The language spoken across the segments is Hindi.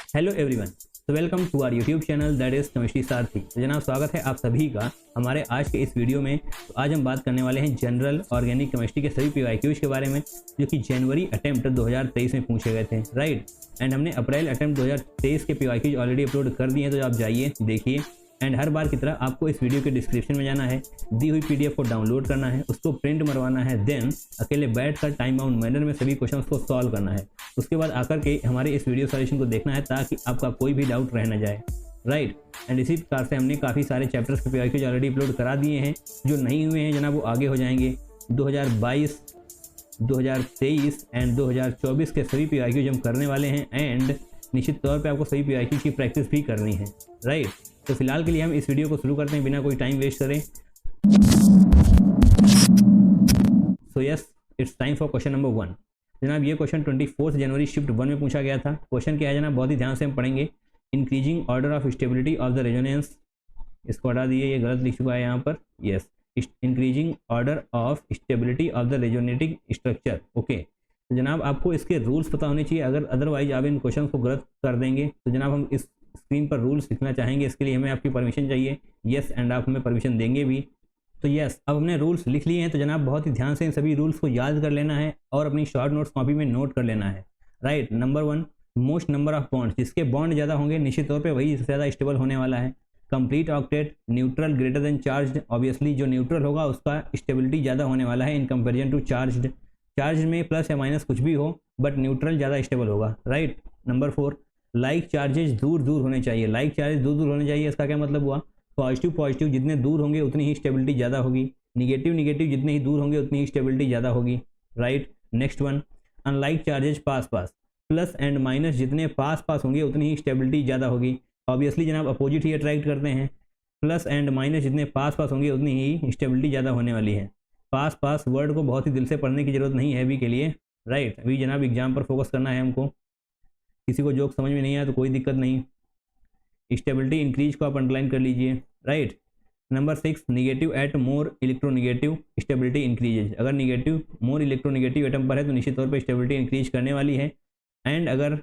हेलो एवरीवन, तो welcome to our YouTube channel that is chemistry Sarathi. तो जनाब स्वागत है आप सभी का हमारे आज के इस वीडियो में। तो आज हम बात करने वाले हैं जनरल ऑर्गेनिक केमिस्ट्री के सभी पीवाईक्यूज के बारे में जो कि जनवरी अटेम्प्ट 2023 में पूछे गए थे, राइट। एंड हमने अप्रैल अटेम्प्ट 2023 के पीवाईक्यूज ऑलरेडी अपलोड कर दिए हैं, तो आप जाइए देखिए। एंड हर बार की तरह आपको इस वीडियो के डिस्क्रिप्शन में जाना है, दी हुई पीडीएफ को डाउनलोड करना है, उसको प्रिंट मरवाना है, देन अकेले बैठकर टाइम बाउंड मैनर में सभी क्वेश्चंस को सॉल्व करना है। उसके बाद आकर के हमारे इस वीडियो सॉल्यूशन को देखना है ताकि आपका कोई भी डाउट रह न जाए, राइट। एंड इसी प्रकार से हमने काफ़ी सारे चैप्टर्स के पीवाईक्यूज ऑलरेडी अपलोड करा दिए हैं। जो नहीं हुए हैं जनाब वो आगे हो जाएंगे। 2022, 2023 एंड 2024 के सभी पीवाईक्यूज हम करने वाले हैं। एंड निश्चित तौर पे आपको सभी पीवाईक्यूज की प्रैक्टिस भी करनी है, राइट। तो फिलहाल के लिए हम इस वीडियो को शुरू करते हैं बिना कोई टाइम वेस्ट करें। So yes, it's time for question number 1। जनाब ये क्वेश्चन 24 जनवरी शिफ्ट 1 में पूछा गया था। क्वेश्चन क्या है जनाब, बहुत ही ध्यान से हम पढ़ेंगे। Increasing order of stability of the resonance, इसको हटा दिए, ये गलत लिख चुका है यहाँ पर। Yes, increasing order of stability of the resonating structure. Okay, तो जनाब आपको इसके रूल्स पता होने चाहिए, अगर अदरवाइज आप इन क्वेश्चन को गलत कर देंगे तो जनाब हम इस स्क्रीन पर रूल्स लिखना चाहेंगे। इसके लिए हमें आपकी परमिशन चाहिए। यस, एंड आप हमें परमिशन देंगे भी। तो यस, अब हमने रूल्स लिख लिए हैं, तो जनाब बहुत ही ध्यान से इन सभी रूल्स को याद कर लेना है और अपनी शॉर्ट नोट्स कॉपी में नोट कर लेना है, right. Number 1, most number of bonds, जिसके बॉन्ड ज़्यादा होंगे निश्चित तौर पे वही सबसे ज़्यादा स्टेबल होने वाला है। Complete octet, neutral greater than charge, obviously जो न्यूट्रल होगा उसका स्टेबिलिटी ज़्यादा होने वाला है in comparison to charge. Charge में प्लस या माइनस कुछ भी हो बट न्यूट्रल ज़्यादा स्टेबल होगा, राइट। नंबर 4, लाइक चार्जेस दूर दूर होने चाहिए। लाइक चार्जेस दूर दूर होने चाहिए, इसका क्या मतलब हुआ, पॉजिटिव पॉजिटिव जितने दूर होंगे उतनी ही स्टेबिलिटी ज़्यादा होगी, निगेटिव निगेटिव जितने ही दूर होंगे उतनी ही स्टेबिलिटी ज़्यादा होगी, right. Next one, unlike charges pass pass, plus and minus जितने पास पास होंगे उतनी ही स्टेबिलिटी ज़्यादा होगी। ऑब्वियसली जनाब अपोजिट ही अट्रैक्ट करते हैं, प्लस एंड माइनस जितने पास पास होंगे उतनी ही स्टेबिलिटी ज़्यादा होने वाली है। पास पास वर्ड को बहुत ही दिल से पढ़ने की जरूरत नहीं है अभी के लिए, राइट। अभी जनाब एग्जाम पर फोकस करना है हमको। किसी को जोक समझ में नहीं आया तो कोई दिक्कत नहीं, स्टेबिलिटी इंक्रीज को आप अंडरलाइन कर लीजिए, right. Number 6, negative at more electronegative stability increases. अगर निगेटिव मोर इलेक्ट्रोनिगेटिव एटम पर है तो निश्चित तौर पर स्टेबिलिटी इंक्रीज करने वाली है। एंड अगर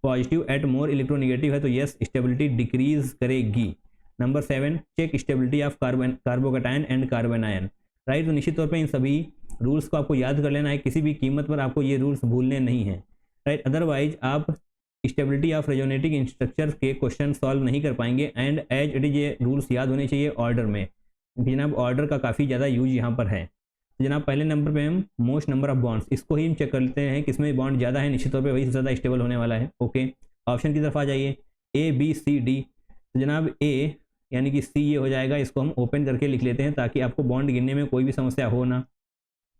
पॉजिटिव एट मोर इलेक्ट्रोनिगेटिव है तो यस, स्टेबिलिटी डिक्रीज करेगी। Number 7, check stability of carbocation and carbanion, right. तो निश्चित तौर पर इन सभी रूल्स को आपको याद कर लेना है, किसी भी कीमत पर आपको ये रूल्स भूलने नहीं हैं, राइट। अदरवाइज आप स्टेबिलिटी ऑफ रेजोनेटिक स्ट्रक्चर के क्वेश्चन सॉल्व नहीं कर पाएंगे। एंड एज इट इज ये रूल्स याद होने चाहिए ऑर्डर में, क्योंकि जनाब ऑर्डर का काफ़ी ज़्यादा यूज यहाँ पर है। तो जनाब पहले नंबर पे हम मोस्ट नंबर ऑफ बॉन्ड्स, इसको ही हम चेक कर लेते हैं किसमें बॉन्ड ज़्यादा है, निश्चित तौर पे वही सबसे ज़्यादा स्टेबल होने वाला है। ओके, ऑप्शन की तरफ आ जाइए, ए बी सी डी। तो जनाब ए यानी कि सी ये हो जाएगा, इसको हम ओपन करके लिख लेते हैं ताकि आपको बॉन्ड गिनने में कोई भी समस्या हो ना।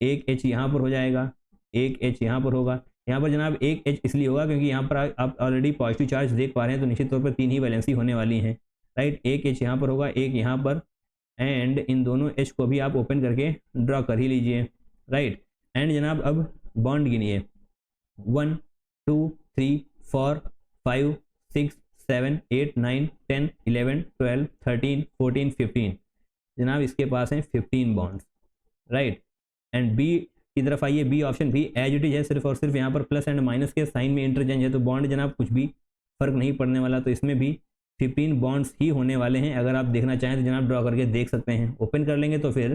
एक एच यहाँ पर हो जाएगा, एक एच यहाँ पर होगा। यहाँ पर जनाब एक एच इसलिए होगा क्योंकि यहाँ पर आप ऑलरेडी पॉजिटिव चार्ज देख पा रहे हैं, तो निश्चित तौर पर 3 ही वैलेंसी होने वाली हैं, राइट। एक एच यहाँ पर होगा, एक यहाँ पर, एंड इन दोनों एच को भी आप ओपन करके ड्रॉ कर ही लीजिए, राइट। एंड जनाब अब बॉन्ड गिनिए, 1 2 3 4 5 6 7 8 9 10 11 12 13 14 15। जनाब इसके पास हैं 15 बॉन्ड्स, राइट। एंड बी की तरफ आइए, बी ऑप्शन भी एज इट इज है, सिर्फ और सिर्फ यहाँ पर प्लस एंड माइनस के साइन में इंटरचेंज है, तो बॉन्ड जनाब कुछ भी फर्क नहीं पड़ने वाला। तो इसमें भी 15 बॉन्ड्स ही होने वाले हैं। अगर आप देखना चाहें तो जनाब ड्रॉ करके देख सकते हैं, ओपन कर लेंगे तो फिर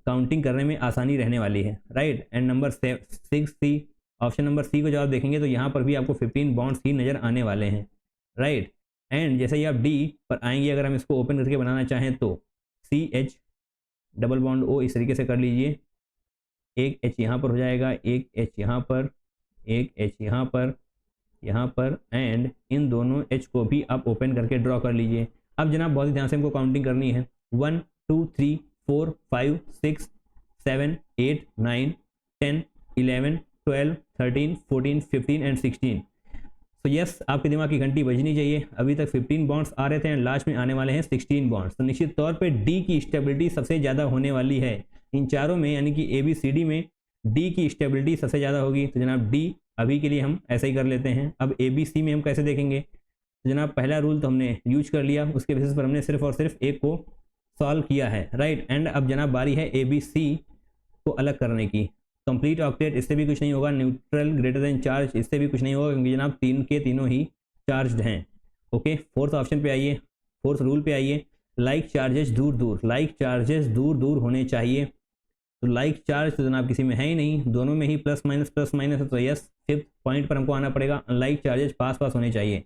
काउंटिंग करने में आसानी रहने वाली है, right. And number 6 C, option number C को जब आप देखेंगे तो यहाँ पर भी आपको 15 बॉन्ड्स ही नज़र आने वाले हैं, राइट। एंड जैसे ही आप डी पर आएंगे, अगर हम इसको ओपन करके बनाना चाहें तो C H double bond O इस तरीके से कर लीजिए। एक एच यहाँ पर हो जाएगा, एक एच यहाँ पर, एक एच यहाँ पर, एंड इन दोनों एच को भी आप ओपन करके ड्रॉ कर लीजिए। अब जनाब बहुत ही ध्यान से हमको काउंटिंग करनी है, 1 2 3 4 5 6 7 8 9 10 11 12 13 14 15 एंड 16। तो यस, आपके दिमाग की घंटी बजनी चाहिए। अभी तक 15 बॉन्ड्स आ रहे थे एंड लास्ट में आने वाले हैं 16 बॉन्ड्स। तो निश्चित तौर पे डी की स्टेबिलिटी सबसे ज़्यादा होने वाली है इन चारों में, यानी कि ए बी सी डी में डी की स्टेबिलिटी सबसे ज़्यादा होगी। तो जनाब डी अभी के लिए हम ऐसे ही कर लेते हैं। अब ए बी सी में हम कैसे देखेंगे, तो जनाब पहला रूल तो हमने यूज कर लिया, उसके बेसिस पर हमने सिर्फ और सिर्फ एक को सॉल्व किया है, राइट। एंड अब जनाब बारी है ए बी सी को अलग करने की। कंप्लीट ऑक्टेट, इससे भी कुछ नहीं होगा। न्यूट्रल ग्रेटर देन चार्ज, इससे भी कुछ नहीं होगा क्योंकि जनाब तीन के तीनों ही चार्ज्ड हैं। ओके, फोर्थ ऑप्शन पे आइए, फोर्थ रूल पे आइए, लाइक चार्जेस दूर दूर, लाइक चार्जेस दूर दूर होने चाहिए। तो लाइक चार्ज तो जनाब किसी में है ही नहीं, दोनों में ही प्लस माइनस है, तो यस फिफ्थ पॉइंट पर हमको आना पड़ेगा, अनलाइक चार्जेस पास पास होने चाहिए।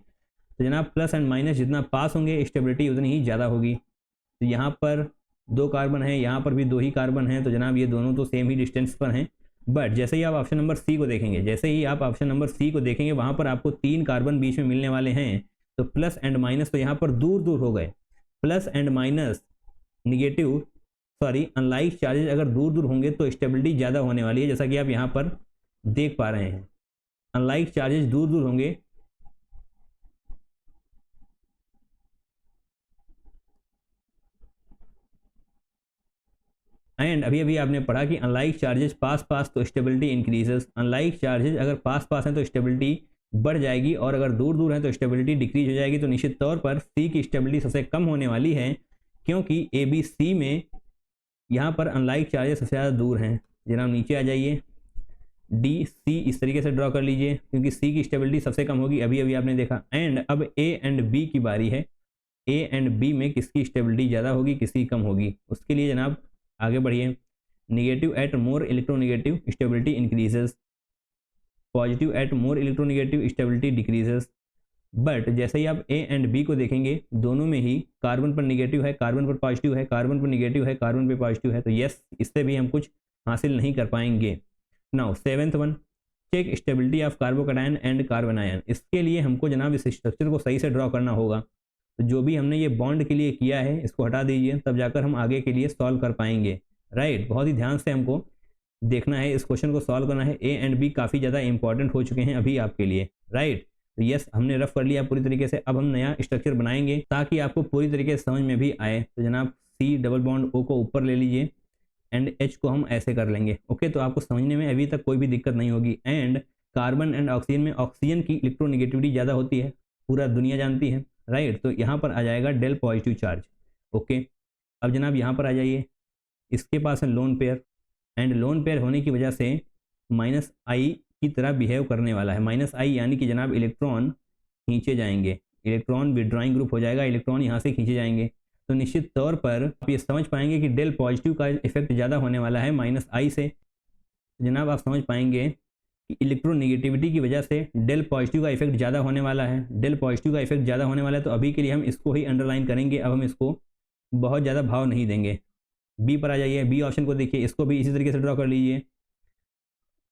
तो जनाब प्लस एंड माइनस जितना पास होंगे स्टेबिलिटी उतनी ही ज़्यादा होगी। तो यहाँ पर 2 कार्बन है, यहाँ पर भी 2 ही कार्बन है, तो जनाब ये दोनों तो सेम ही डिस्टेंस पर हैं। बट जैसे ही आप ऑप्शन नंबर सी को देखेंगे, जैसे ही आप ऑप्शन नंबर सी को देखेंगे वहाँ पर आपको 3 कार्बन बीच में मिलने वाले हैं। तो प्लस एंड माइनस तो यहाँ पर दूर दूर हो गए, plus and minus negative sorry unlike charges अगर दूर दूर होंगे तो स्टेबिलिटी ज़्यादा होने वाली है, जैसा कि आप यहाँ पर देख पा रहे हैं। अनलाइक चार्जेस दूर दूर होंगे एंड अभी अभी आपने पढ़ा कि अनलाइक चार्जेस पास पास तो स्टेबिलिटी इंक्रीजेस, अनलाइक चार्जेस अगर पास पास हैं तो स्टेबिलिटी बढ़ जाएगी और अगर दूर दूर है तो स्टेबिलिटी डिक्रीज हो जाएगी। तो निश्चित तौर पर सी की स्टेबिलिटी सबसे कम होने वाली है, क्योंकि ए बी सी में यहाँ पर अनलाइक चार्जेस सबसे ज़्यादा दूर हैं। जनाब नीचे आ जाइए, डी सी इस तरीके से ड्रॉ कर लीजिए, क्योंकि सी की स्टेबिलिटी सबसे कम होगी, अभी अभी आपने देखा। एंड अब ए एंड बी की बारी है, ए एंड बी में किसकी स्टेबिलिटी ज़्यादा होगी, किसकी कम होगी। उसके लिए जनाब आगे बढ़िए, negative at more electronegative stability increases, positive at more electronegative stability decreases. But जैसे ही आप ए एंड बी को देखेंगे दोनों में ही कार्बन पर निगेटिव है, कार्बन पर पॉजिटिव है, कार्बन पर निगेटिव है, कार्बन पर पॉजिटिव है, तो यस इससे भी हम कुछ हासिल नहीं कर पाएंगे। Now seventh one, check stability of carbocation and carbanion. इसके लिए हमको जनाब इस स्ट्रक्चर को सही से ड्रॉ करना होगा। तो जो भी हमने ये बॉन्ड के लिए किया है इसको हटा दीजिए, तब जाकर हम आगे के लिए सॉल्व कर पाएंगे। राइट, बहुत ही ध्यान से हमको देखना है, इस क्वेश्चन को सॉल्व करना है। ए एंड बी काफ़ी ज़्यादा इंपॉर्टेंट हो चुके हैं अभी आपके लिए। राइट, तो यस हमने रफ कर लिया पूरी तरीके से, अब हम नया स्ट्रक्चर बनाएंगे ताकि आपको पूरी तरीके से समझ में भी आए। तो जनाब सी डबल बॉन्ड ओ को ऊपर ले लीजिए एंड एच को हम ऐसे कर लेंगे। ओके, तो आपको समझने में अभी तक कोई भी दिक्कत नहीं होगी। एंड कार्बन एंड ऑक्सीजन में ऑक्सीजन की इलेक्ट्रोनेगेटिविटी ज़्यादा होती है, पूरा दुनिया जानती है। राइट, तो यहाँ पर आ जाएगा डेल पॉजिटिव चार्ज। ओके, अब जनाब यहाँ पर आ जाइए, इसके पास है lone pair and lone pair होने की वजह से माइनस आई की तरह बिहेव करने वाला है। माइनस आई यानी कि जनाब इलेक्ट्रॉन खींचे जाएंगे, इलेक्ट्रॉन विड्रॉइंग ग्रुप हो जाएगा, इलेक्ट्रॉन यहाँ से खींचे जाएंगे। तो निश्चित तौर पर आप ये समझ पाएंगे कि डेल पॉजिटिव का इफेक्ट ज़्यादा होने वाला है माइनस आई से। जनाब आप समझ पाएंगे कि इलेक्ट्रोनेगेटिविटी की वजह से डेल पॉजिटिव का इफेक्ट ज़्यादा होने वाला है, डेल पॉजिटिव का इफेक्ट ज़्यादा होने वाला है। तो अभी के लिए हम इसको ही अंडरलाइन करेंगे, अब हम इसको बहुत ज़्यादा भाव नहीं देंगे। बी पर आ जाइए, बी ऑप्शन को देखिए, इसको भी इसी तरीके से ड्रॉ कर लीजिए।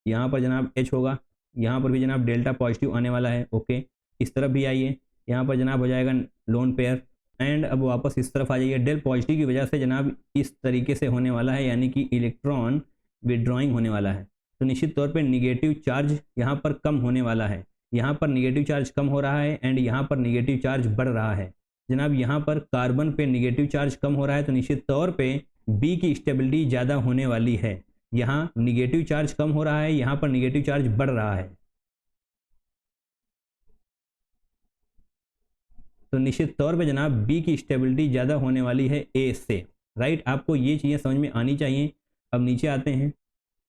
यहाँ पर जनाब एच होगा, यहाँ पर भी जनाब डेल्टा पॉजिटिव आने वाला है। ओके, इस तरफ भी आइए, यहाँ पर जनाब हो जाएगा लोन पेयर एंड अब वापस इस तरफ आ जाइए। डेल पॉजिटिव की वजह से जनाब इस तरीके से होने वाला है, यानी कि इलेक्ट्रॉन विड्रॉइंग होने वाला है। तो निश्चित तौर पे निगेटिव चार्ज यहाँ पर कम होने वाला है, यहाँ पर निगेटिव चार्ज कम हो रहा है एंड यहाँ पर निगेटिव चार्ज बढ़ रहा है। जनाब यहाँ पर कार्बन पे निगेटिव चार्ज कम हो रहा है, तो निश्चित तौर पे बी की स्टेबिलिटी ज़्यादा होने वाली है। यहाँ निगेटिव चार्ज कम हो रहा है, यहाँ पर निगेटिव चार्ज बढ़ रहा है, तो निश्चित तौर पे जनाब बी की स्टेबिलिटी ज़्यादा होने वाली है ए से। राइट, आपको ये चीज़ें समझ में आनी चाहिए। अब नीचे आते हैं,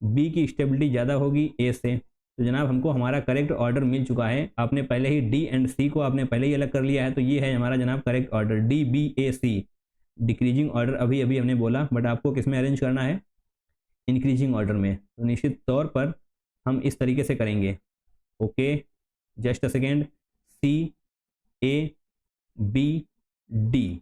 बी की स्टेबिलिटी ज़्यादा होगी ए से। तो जनाब हमको हमारा करेक्ट ऑर्डर मिल चुका है, आपने पहले ही डी एंड सी को आपने पहले ही अलग कर लिया है, तो ये है हमारा जनाब करेक्ट ऑर्डर डी बी ए सी। डिक्रीजिंग ऑर्डर अभी अभी हमने बोला, बट आपको किस में अरेंज करना है, इंक्रीजिंग ऑर्डर में। तो निश्चित तौर पर हम इस तरीके से करेंगे। Okay, just a second, C A B D,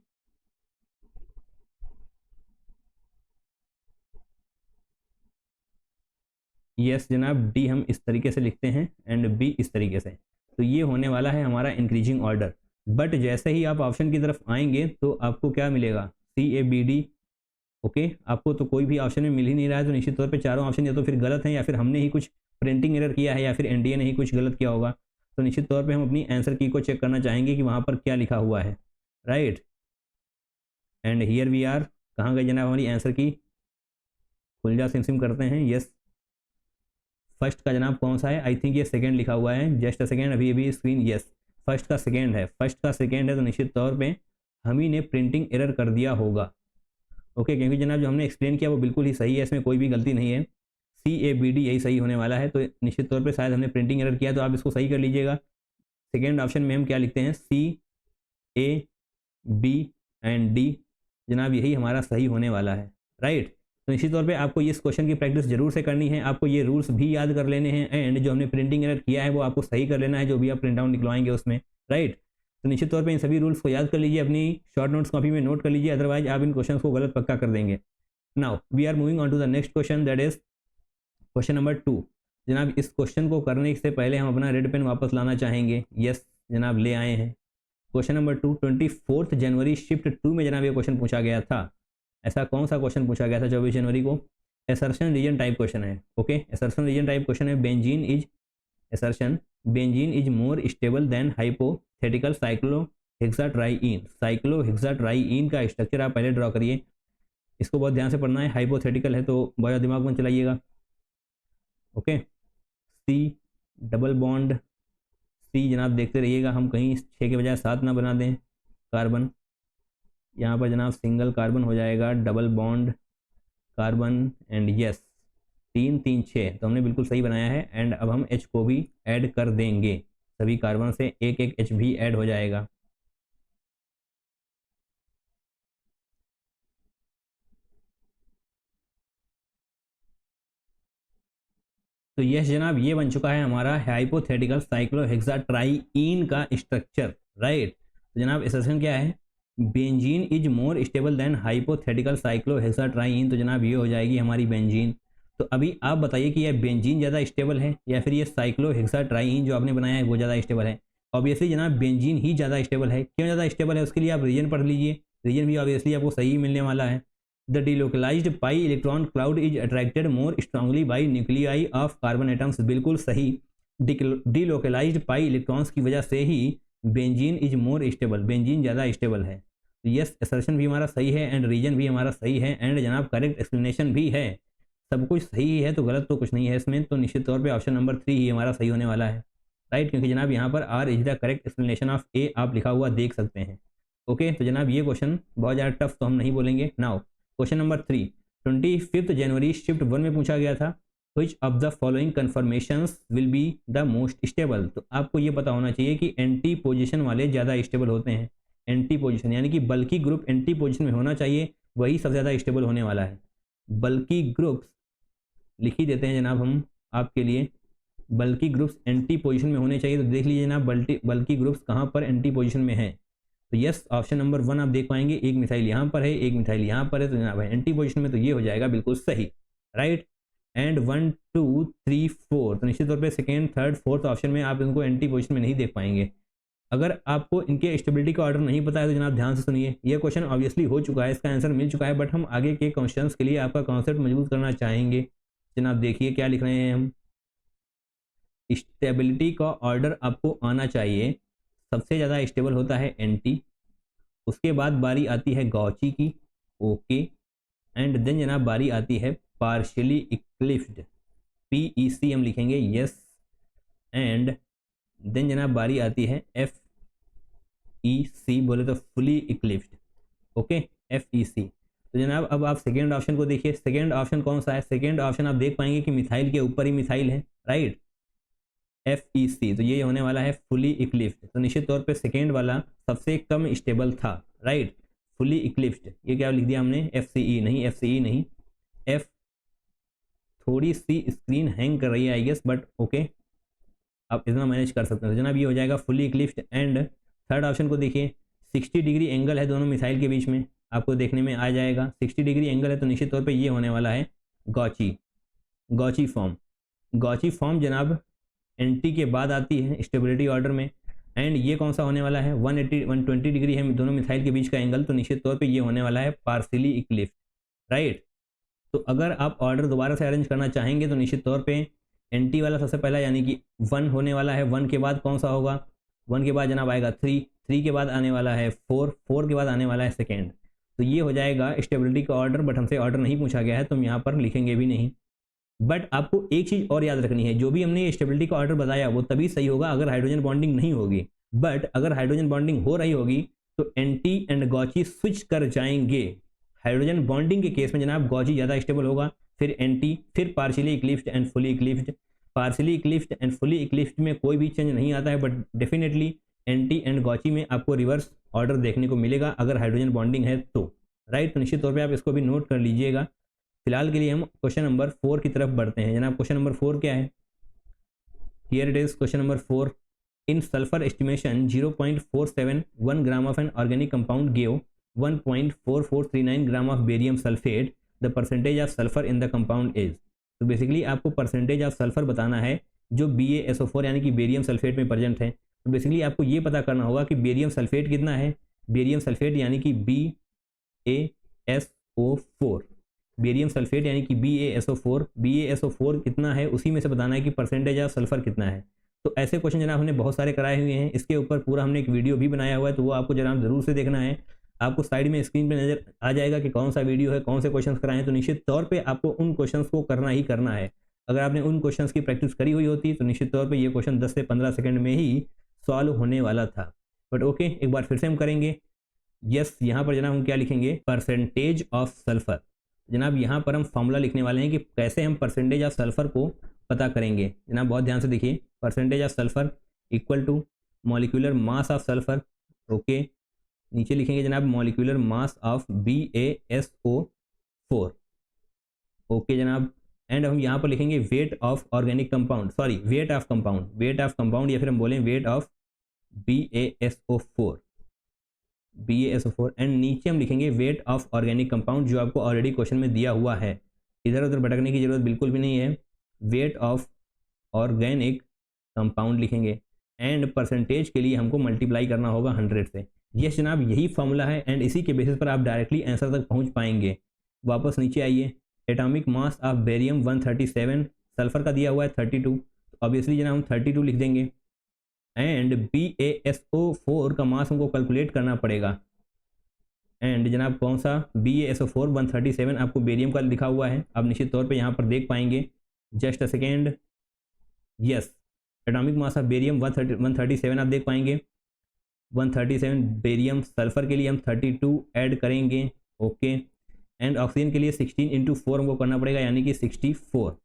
yes जनाब डी हम इस तरीके से लिखते हैं एंड बी इस तरीके से। तो ये होने वाला है हमारा इंक्रीजिंग ऑर्डर। बट जैसे ही आप ऑप्शन की तरफ आएंगे तो आपको क्या मिलेगा, सी ए बी डी। ओके, आपको तो कोई भी ऑप्शन में मिल ही नहीं रहा है, तो निश्चित तौर पे चारों ऑप्शन या तो फिर गलत हैं या फिर हमने ही कुछ प्रिंटिंग एरर किया है या फिर एनडीए ने ही कुछ गलत किया होगा। तो निश्चित तौर पे हम अपनी आंसर की को चेक करना चाहेंगे कि वहाँ पर क्या लिखा हुआ है। Right, and here we are, कहाँ गई जनाब हमारी आंसर की, खुल जा सिम सिम करते हैं। यस, फर्स्ट का जनाब कौन सा है, आई थिंक ये सेकेंड लिखा हुआ है, जस्ट अ सेकेंड, अभी अभी स्क्रीन, यस फर्स्ट का सेकेंड है, फर्स्ट का सेकेंड है। तो निश्चित तौर पे हम ही ने प्रिंटिंग एरर कर दिया होगा। ओके, क्योंकि जनाब जो हमने एक्सप्लेन किया वो बिल्कुल ही सही है, इसमें कोई भी गलती नहीं है, सी ए बी डी यही सही होने वाला है। तो निश्चित तौर पे शायद हमने प्रिंटिंग एरर किया, तो आप इसको सही कर लीजिएगा। सेकेंड ऑप्शन में हम क्या लिखते हैं, सी, ए, बी एंड डी। जनाब यही हमारा सही होने वाला है, राइट। तो निश्चित तौर पे आपको इस क्वेश्चन की प्रैक्टिस जरूर से करनी है, आपको ये रूल्स भी याद कर लेने हैं एंड जो हमने प्रिंटिंग एरर किया है वो आपको सही कर लेना है, जो भी आप प्रिंट आउट निकलवाएंगे उसमें, राइट। तो निश्चित तौर पे इन सभी रूल्स को याद कर लीजिए, अपनी शॉर्ट नोट्स कॉपी में नोट कर लीजिए, अदरवाइज आप इन क्वेश्चन को गलत पक्का कर देंगे। Now we are moving on to the next question, that is question number 2। जनाब इस क्वेश्चन को करने से पहले हम अपना रेड पेन वापस लाना चाहेंगे। यस जनाब ले आए हैं। क्वेश्चन नंबर 2, 24 जनवरी शिफ्ट 2 में जनाब ये क्वेश्चन पूछा गया था। ऐसा कौन सा क्वेश्चन पूछा गया था 24 जनवरी को? एसर्शन रीजन टाइप क्वेश्चन है। Okay, assertion reason type question है। Benzene is assertion benzene is more stable than hypothetical cyclohexatriene. Cyclohexatriene का स्ट्रक्चर आप पहले ड्रॉ करिए, इसको बहुत ध्यान से पढ़ना है, हाइपोथेटिकल है तो बहुत दिमाग में चलाइएगा। Okay, C double bond C जनाब देखते रहिएगा, हम कहीं 6 के बजाय 7 ना बना दें कार्बन। यहाँ पर जनाब सिंगल कार्बन हो जाएगा, double bond carbon and yes 3 3 6, तो हमने बिल्कुल सही बनाया है। एंड अब हम H को भी ऐड कर देंगे, सभी कार्बन से एक एक H भी ऐड हो जाएगा। तो यस जनाब ये बन चुका है हमारा हाइपोथेटिकल साइक्लोहेक्साट्राइइन का स्ट्रक्चर, राइट। तो जनाब एसर्शन क्या है? Benzene is more stable than hypothetical cyclohexatriene, तो जनाब ये हो जाएगी हमारी बेंजीन। तो अभी आप बताइए कि यह बेंजीन ज़्यादा स्टेबल है या फिर ये साइक्लोहेक्साट्राइइन जो आपने बनाया है वो ज़्यादा स्टेबल है? ऑब्वियसली जनाब बेंजीन ही ज़्यादा स्टेबल है। क्यों ज़्यादा स्टेबल है? उसके लिए आप रीजन पढ़ लीजिए, रीजन भी ऑब्वियसली आपको सही मिलने वाला है। The delocalized pi electron cloud is attracted more strongly by nuclei of carbon atoms, बिल्कुल सही। delocalized pi electrons की वजह से ही benzene is more stable, benzene ज़्यादा स्टेबल है। तो यस असर्शन भी हमारा सही है एंड रीजन भी हमारा सही है एंड जनाब करेक्ट एक्सप्लेनेशन भी है। सब कुछ सही है तो गलत तो कुछ नहीं है इसमें। तो निश्चित तौर पे ऑप्शन नंबर 3 ही हमारा सही होने वाला है, राइट, क्योंकि जनाब यहाँ पर R is the correct explanation of A आप लिखा हुआ देख सकते हैं। ओके, तो जनाब ये क्वेश्चन बहुत ज़्यादा टफ तो हम नहीं बोलेंगे। नाउ क्वेश्चन नंबर 3, 25 जनवरी शिफ्ट 1 में पूछा गया था, विच of the following conformations will be the most stable. तो आपको ये पता होना चाहिए कि एंटी पोजीशन वाले ज़्यादा स्टेबल होते हैं। एंटी पोजीशन यानी कि बल्कि ग्रुप एंटी पोजीशन में होना चाहिए, वही सबसे ज़्यादा स्टेबल होने वाला है। बल्कि ग्रुप्स लिख ही देते हैं जनाब हम आपके लिए, बल्कि ग्रुप्स एंटी पोजीशन में होने चाहिए। तो देख लीजिए जनाब बल्कि ग्रुप्स कहाँ पर एंटी पोजीशन में है। तो यस ऑप्शन नंबर 1 आप देख पाएंगे, एक मिसाइल यहाँ पर है, एक मिसाइल यहाँ पर है, तो जनाब एंटी पोजीशन में, तो ये हो जाएगा बिल्कुल सही, राइट। एंड 1 2 3 4, तो निश्चित तौर पे सेकेंड थर्ड फोर्थ ऑप्शन में आप इनको एंटी पोजीशन में नहीं देख पाएंगे। अगर आपको इनके स्टेबिलिटी का ऑर्डर नहीं पता है तो जनाब ध्यान से सुनिए, ये क्वेश्चन ऑब्वियसली हो चुका है, इसका आंसर मिल चुका है, बट हम आगे के क्वेश्चन के लिए आपका कॉन्सेप्ट मजबूत करना चाहेंगे। जनाब देखिए क्या लिख रहे हैं हम, स्टेबिलिटी का ऑर्डर आपको आना चाहिए। सबसे ज़्यादा स्टेबल होता है एंटी, उसके बाद बारी आती है गॉची की, ओके, एंड देन जनाब बारी आती है पार्शियली इक्लिप्स्ड, PEC हम लिखेंगे, यस, एंड देन जनाब बारी आती है FEC, बोले तो फुली इक्लिप्स्ड, ओके, FEC। तो जनाब अब आप सेकेंड ऑप्शन को देखिए, सेकेंड ऑप्शन कौन सा है? सेकेंड ऑप्शन आप देख पाएंगे कि मिथाइल के ऊपर ही मिथाइल है, राइट, FEC, तो ये होने वाला है फुली इक्लिप्स्ड। तो निश्चित तौर पे सेकेंड वाला सबसे कम स्टेबल था, राइट, फुली इक्लिप्स्ड। ये क्या लिख दिया हमने? FCE नहीं, FCE नहीं, F, थोड़ी सी स्क्रीन हैंग कर रही है आई गेस, बट ओके आप इतना मैनेज कर सकते हैं। तो जनाब ये हो जाएगा fully eclipsed. And third option को देखिए, 60 डिग्री एंगल है दोनों मिसाइल के बीच में, आपको देखने में आ जाएगा 60 डिग्री एंगल है, तो निश्चित तौर पर ये होने वाला है गॉची फॉर्म। गॉची फॉर्म जनाब एंटी के बाद आती है स्टेबिलिटी ऑर्डर में। एंड ये कौन सा होने वाला है? 120 डिग्री है दोनों मिसाइल के बीच का एंगल, तो निश्चित तौर पे ये होने वाला है पार्शियली इक्लिप्स्ड, राइट। तो अगर आप ऑर्डर दोबारा से अरेंज करना चाहेंगे तो निश्चित तौर पे एंटी वाला सबसे पहला यानी कि 1 होने वाला है, 1 के बाद कौन सा होगा? 1 के बाद जनाब आएगा 3 के बाद आने वाला है 4 के बाद आने वाला है सेकेंड। तो ये हो जाएगा स्टेबिलिटी का ऑर्डर, बट हमसे ऑर्डर नहीं पूछा गया है तो हम यहाँ पर लिखेंगे भी नहीं। बट आपको एक चीज़ और याद रखनी है, जो भी हमने स्टेबिलिटी का ऑर्डर बताया वो तभी सही होगा अगर हाइड्रोजन बॉन्डिंग नहीं होगी, बट अगर हाइड्रोजन बॉन्डिंग हो रही होगी तो एंटी एंड गॉची स्विच कर जाएंगे। हाइड्रोजन बॉन्डिंग के केस में जनाब गॉची ज़्यादा स्टेबल होगा, फिर एंटी, फिर partially eclipsed and fully eclipsed. Partially eclipsed and fully eclipsed में कोई भी चेंज नहीं आता है, बट डेफिनेटली एंटी एंड गॉची में आपको रिवर्स ऑर्डर देखने को मिलेगा अगर हाइड्रोजन बॉन्डिंग है तो, राइट। तो निश्चित तौर पे आप इसको भी नोट कर लीजिएगा। फिलहाल के लिए हम क्वेश्चन नंबर 4 की तरफ बढ़ते हैं। जनाब क्वेश्चन नंबर 4 क्या है? Here it is question number 4। In sulphur estimation 0.471 gram of an organic compound give 1.4439 gram of barium sulphate, the percentage of sulphur in the compound is. तो बेसिकली आपको परसेंटेज ऑफ सल्फर बताना है जो BaSO4 यानी कि बेरियम सल्फेट में प्रेजेंट है। तो बेसिकली आपको ये पता करना होगा कि बेरियम सल्फेट कितना है। बेरियम सल्फेट यानी कि BaSO4, बेरियम सल्फेट यानी कि BaSO4 कितना है, उसी में से बताना है कि परसेंटेज ऑफ सल्फर कितना है। तो ऐसे क्वेश्चन जनाब हमने बहुत सारे कराए हुए हैं, इसके ऊपर पूरा हमने एक वीडियो भी बनाया हुआ है, तो वो आपको जनाब जरूर से देखना है। आपको साइड में स्क्रीन पे नजर आ जाएगा कि कौन सा वीडियो है, कौन से क्वेश्चंस कराए हैं। तो निश्चित तौर पे आपको उन क्वेश्चंस को करना ही करना है। अगर आपने उन क्वेश्चंस की प्रैक्टिस करी हुई होती तो निश्चित तौर पे ये क्वेश्चन 10 से 15 सेकंड में ही सॉल्व होने वाला था। बट ओके, एक बार फिर से हम करेंगे। यस, यहाँ पर जनाब हम क्या लिखेंगे? Percentage of sulphur. जनाब यहाँ पर हम फॉर्मूला लिखने वाले हैं कि कैसे हम परसेंटेज ऑफ सल्फर को पता करेंगे। जनाब बहुत ध्यान से देखिए, percentage of sulphur equal to molecular mass of sulphur. Okay, नीचे लिखेंगे जनाब molecular mass of BaSO4। Okay जनाब, एंड हम यहाँ पर लिखेंगे weight of organic compound, sorry weight of compound, या फिर हम बोलें वेट ऑफ BaSO4, एंड नीचे हम लिखेंगे वेट ऑफ ऑर्गेनिक कंपाउंड, जो आपको ऑलरेडी क्वेश्चन में दिया हुआ है। इधर उधर भटकने की जरूरत बिल्कुल भी नहीं है। वेट ऑफ ऑर्गेनिक कंपाउंड लिखेंगे, एंड परसेंटेज के लिए हमको मल्टीप्लाई करना होगा 100 से। यस जनाब, यही फॉर्मूला है, एंड इसी के बेसिस पर आप डायरेक्टली आंसर तक पहुंच पाएंगे। वापस नीचे आइए। Atomic mass of barium 137, sulphur का दिया हुआ है 32, तो ऑब्वियसली जनाब हम 32 लिख देंगे। एंड BaSO4 का मास हमको कैलकुलेट करना पड़ेगा, एंड जनाब कौन सा? BaSO4 137 आपको बेरियम का लिखा हुआ है, आप निश्चित तौर पे यहाँ पर देख पाएंगे। Just a second. Yes, atomic mass of barium 137 आप देख पाएंगे। 137 बेरियम, सल्फर के लिए हम 32 ऐड करेंगे। ओके, एंड ऑक्सीजन के लिए 16 × 4 हमको करना पड़ेगा, यानी कि 64।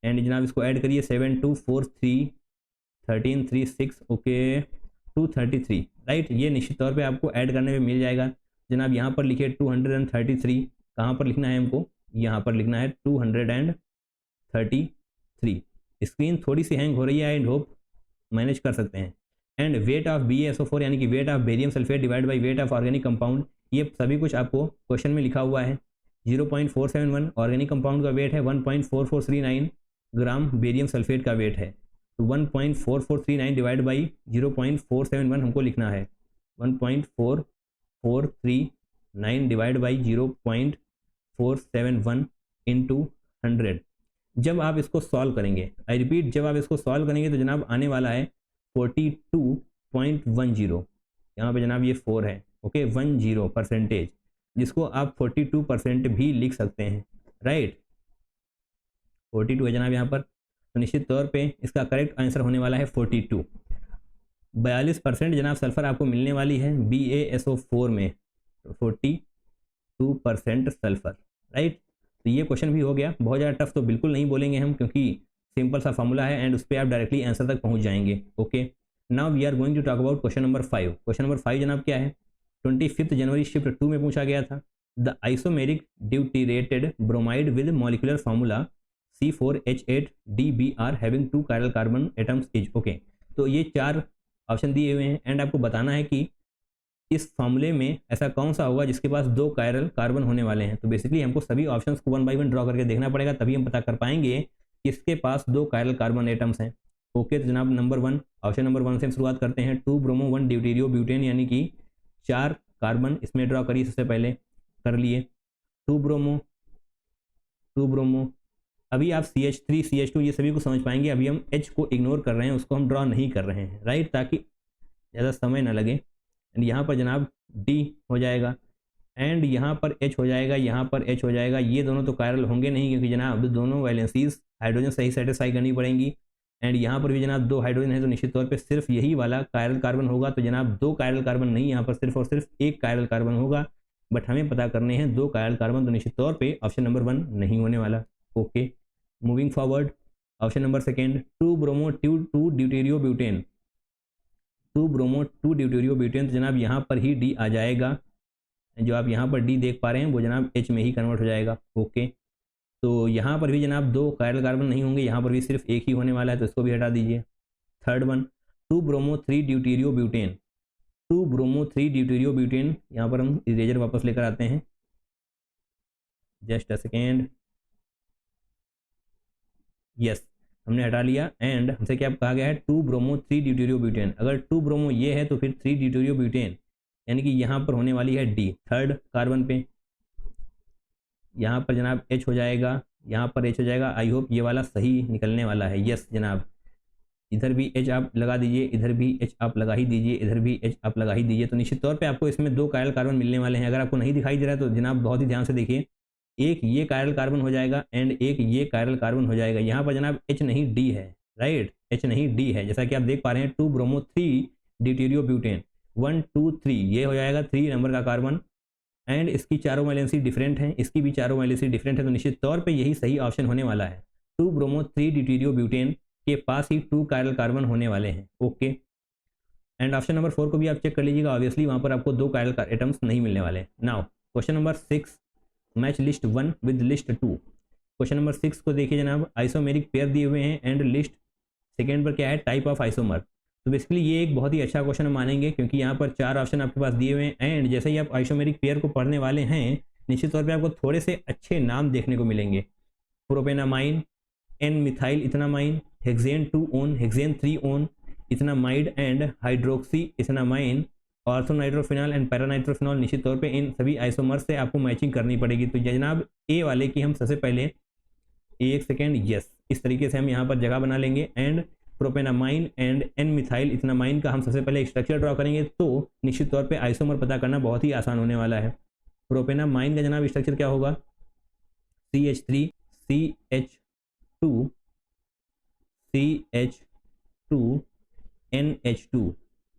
एंड जनाब इसको ऐड करिए, 7 2 4 3 13 3 6, ओके 233, राइट। ये निश्चित तौर पे आपको ऐड करने में मिल जाएगा। जनाब यहाँ पर लिखिए 233, कहाँ पर लिखना है हमको? यहाँ पर लिखना है 233। स्क्रीन थोड़ी सी हैंग हो रही है, आई होप मैनेज कर सकते हैं। एंड वेट ऑफ BaSO4 यानी कि weight of barium sulphate divide by wait of organic compound, ये सभी कुछ आपको क्वेश्चन में लिखा हुआ है। 0.471 ऑर्गेनिक कंपाउंड का वेट है, 1.4439 ग्राम बेरियम सल्फेट का वेट है। तो 1.4439 डिवाइड बाई 0.471 हमको लिखना है। 1.4439 डिवाइड बाई 0.471 इंटू 100। जब आप इसको सॉल्व करेंगे, आई रिपीट, जब आप इसको सॉल्व करेंगे तो जनाब आने वाला है 42.10। यहाँ पे जनाब ये 4 है, ओके 10 परसेंटेज, जिसको आप 42% भी लिख सकते हैं, राइट। 42 है जनाब यहाँ पर, तो निश्चित तौर पे इसका करेक्ट आंसर होने वाला है 42। 42% जनाब सल्फर आपको मिलने वाली है BaSO4 में, 42% सल्फर, राइट। तो ये क्वेश्चन भी हो गया। बहुत ज़्यादा टफ तो बिल्कुल नहीं बोलेंगे हम, क्योंकि सिंपल सा फॉर्मूला है एंड उस पर आप डायरेक्टली आंसर तक पहुंच जाएंगे। Okay, now we are going to talk about question number 5। Question number 5 जनाब क्या है? 25 जनवरी शिफ्ट 2 में पूछा गया था। The isomeric deuterated bromide with molecular formula C4H8DBr having 2 chiral carbon atoms is. Okay, तो ये 4 ऑप्शन दिए हुए हैं, एंड आपको बताना है कि इस फॉर्मूले में ऐसा कौन सा होगा जिसके पास 2 कायरल कार्बन होने वाले हैं। तो बेसिकली हमको सभी ऑप्शंस को 1 बाय 1 ड्रॉ करके देखना पड़ेगा, तभी हम पता कर पाएंगे कि इसके पास 2 कायरल कार्बन एटम्स हैं। ओके, तो जनाब नंबर 1, ऑप्शन नंबर 1 से हम शुरुआत करते हैं। 2 ब्रोमो 1 ड्यूटेरियो ब्यूटेन, यानी कि 4 कार्बन इसमें ड्रॉ करिए। सबसे पहले कर लिए 2 ब्रोमो। अभी आप CH3 CH2 ये सभी को समझ पाएंगे। अभी हम H को इग्नोर कर रहे हैं, उसको हम ड्रॉ नहीं कर रहे हैं, राइट, ताकि ज़्यादा समय ना लगे। एंड यहाँ पर जनाब D हो जाएगा, एंड यहाँ पर H हो जाएगा, यहाँ पर H हो जाएगा। ये दोनों तो कायरल होंगे नहीं, क्योंकि जनाब दोनों वैलेंसीज हाइड्रोजन सही सेटिस्फाई करनी पड़ेंगी। एंड यहाँ पर भी जनाब 2 हाइड्रोजन है, तो निश्चित तौर पे सिर्फ यही वाला कायरल कार्बन होगा। तो जनाब 2 कायरल कार्बन नहीं, यहाँ पर सिर्फ और सिर्फ 1 कायरल कार्बन होगा, बट हमें पता करने हैं 2 कायरल कार्बन, तो निश्चित तौर पे ऑप्शन नंबर 1 नहीं होने वाला। Okay, moving forward, option number second 2 bromo 2 deuterio butane, 2 bromo 2 deuterio butane, तो जनाब यहाँ पर ही डी आ जाएगा। जो आप यहाँ पर डी देख पा रहे हैं वो जनाब एच में ही कन्वर्ट हो जाएगा। ओके, तो यहाँ पर भी जनाब 2 कायरल कार्बन नहीं होंगे, यहाँ पर भी सिर्फ एक ही होने वाला है, तो इसको भी हटा दीजिए। Third one 2 bromo 3 deuterio butane, 2 bromo 3 deuterio butane, यहाँ पर हम इरेजर वापस लेकर आते हैं, जस्ट अ सेकेंड, यस हमने हटा लिया। एंड हमसे क्या कहा गया है 2 ब्रोमो 3 ड्यूटेरियो ब्यूटेन, अगर 2 ब्रोमो ये है तो फिर 3 ड्यूटेरियो ब्यूटेन, यानी कि यहाँ पर होने वाली है डी थर्ड कार्बन पे, यहाँ पर जनाब एच हो जाएगा, यहाँ पर एच हो जाएगा। आई होप ये वाला सही निकलने वाला है। यस जनाब, इधर भी एच आप लगा दीजिए, इधर भी एच आप लगा ही दीजिए, इधर भी एच आप लगा ही दीजिए, तो निश्चित तौर पे आपको इसमें 2 कायरल कार्बन मिलने वाले हैं। अगर आपको नहीं दिखाई दे रहा है तो जनाब बहुत ही ध्यान से देखिए, एक ये कायरल कार्बन हो जाएगा एंड एक ये कायरल कार्बन हो जाएगा। यहाँ पर जनाब एच नहीं डी है, राइट, एच नहीं डी है, जैसा कि आप देख पा रहे हैं 2 ब्रोमो 3 ड्यूटेरियो ब्यूटेन 1 2 3, ये हो जाएगा 3 नंबर का कार्बन एंड इसकी चारों वैलेंसी डिफरेंट है, इसकी भी चारों वैलेंसी डिफरेंट है, तो निश्चित तौर पे यही सही ऑप्शन होने वाला है। 2 ब्रोमो 3 ड्यूटेरियो ब्यूटेन के पास ही 2 कायरल कार्बन होने वाले हैं। ओके, एंड ऑप्शन नंबर 4 को भी आप चेक कर लीजिएगा, ऑब्वियसली वहाँ पर आपको 2 कायरल एटम्स नहीं मिलने वाले। Now question number 6, match list 1 with list 2। Question number 6 को देखिए जनाब, आइसोमेरिक पेयर दिए हुए हैं एंड लिस्ट सेकेंड पर क्या है टाइप ऑफ आइसोमर। तो बेसिकली ये एक बहुत ही अच्छा क्वेश्चन मानेंगे, क्योंकि यहाँ पर 4 ऑप्शन आपके पास दिए हुए हैं एंड जैसे ही आप आइसोमेरिक पेयर को पढ़ने वाले हैं निश्चित तौर पे आपको थोड़े से अच्छे नाम देखने को मिलेंगे। Propanamine, N methyl ethanamine, hexane 2 one, hexane 3 one, ethanamide and hydroxy ethanamine, orthonitrophenol and paranitrophenol. निश्चित तौर पे इन सभी आइसोमर्स से आपको मैचिंग करनी पड़ेगी। तो जनाब ए वाले की हम सबसे पहले, एक सेकेंड, यस इस तरीके से हम यहाँ पर जगह बना लेंगे and propanamine and N methyl ethanamine का हम सबसे पहले स्ट्रक्चर ड्रॉ करेंगे, तो निश्चित तौर पे आइसोमर पता करना बहुत ही आसान होने वाला है। प्रोपेनामाइन का जनाब स्ट्रक्चर क्या होगा, CH3 CH2 CH2 NH2,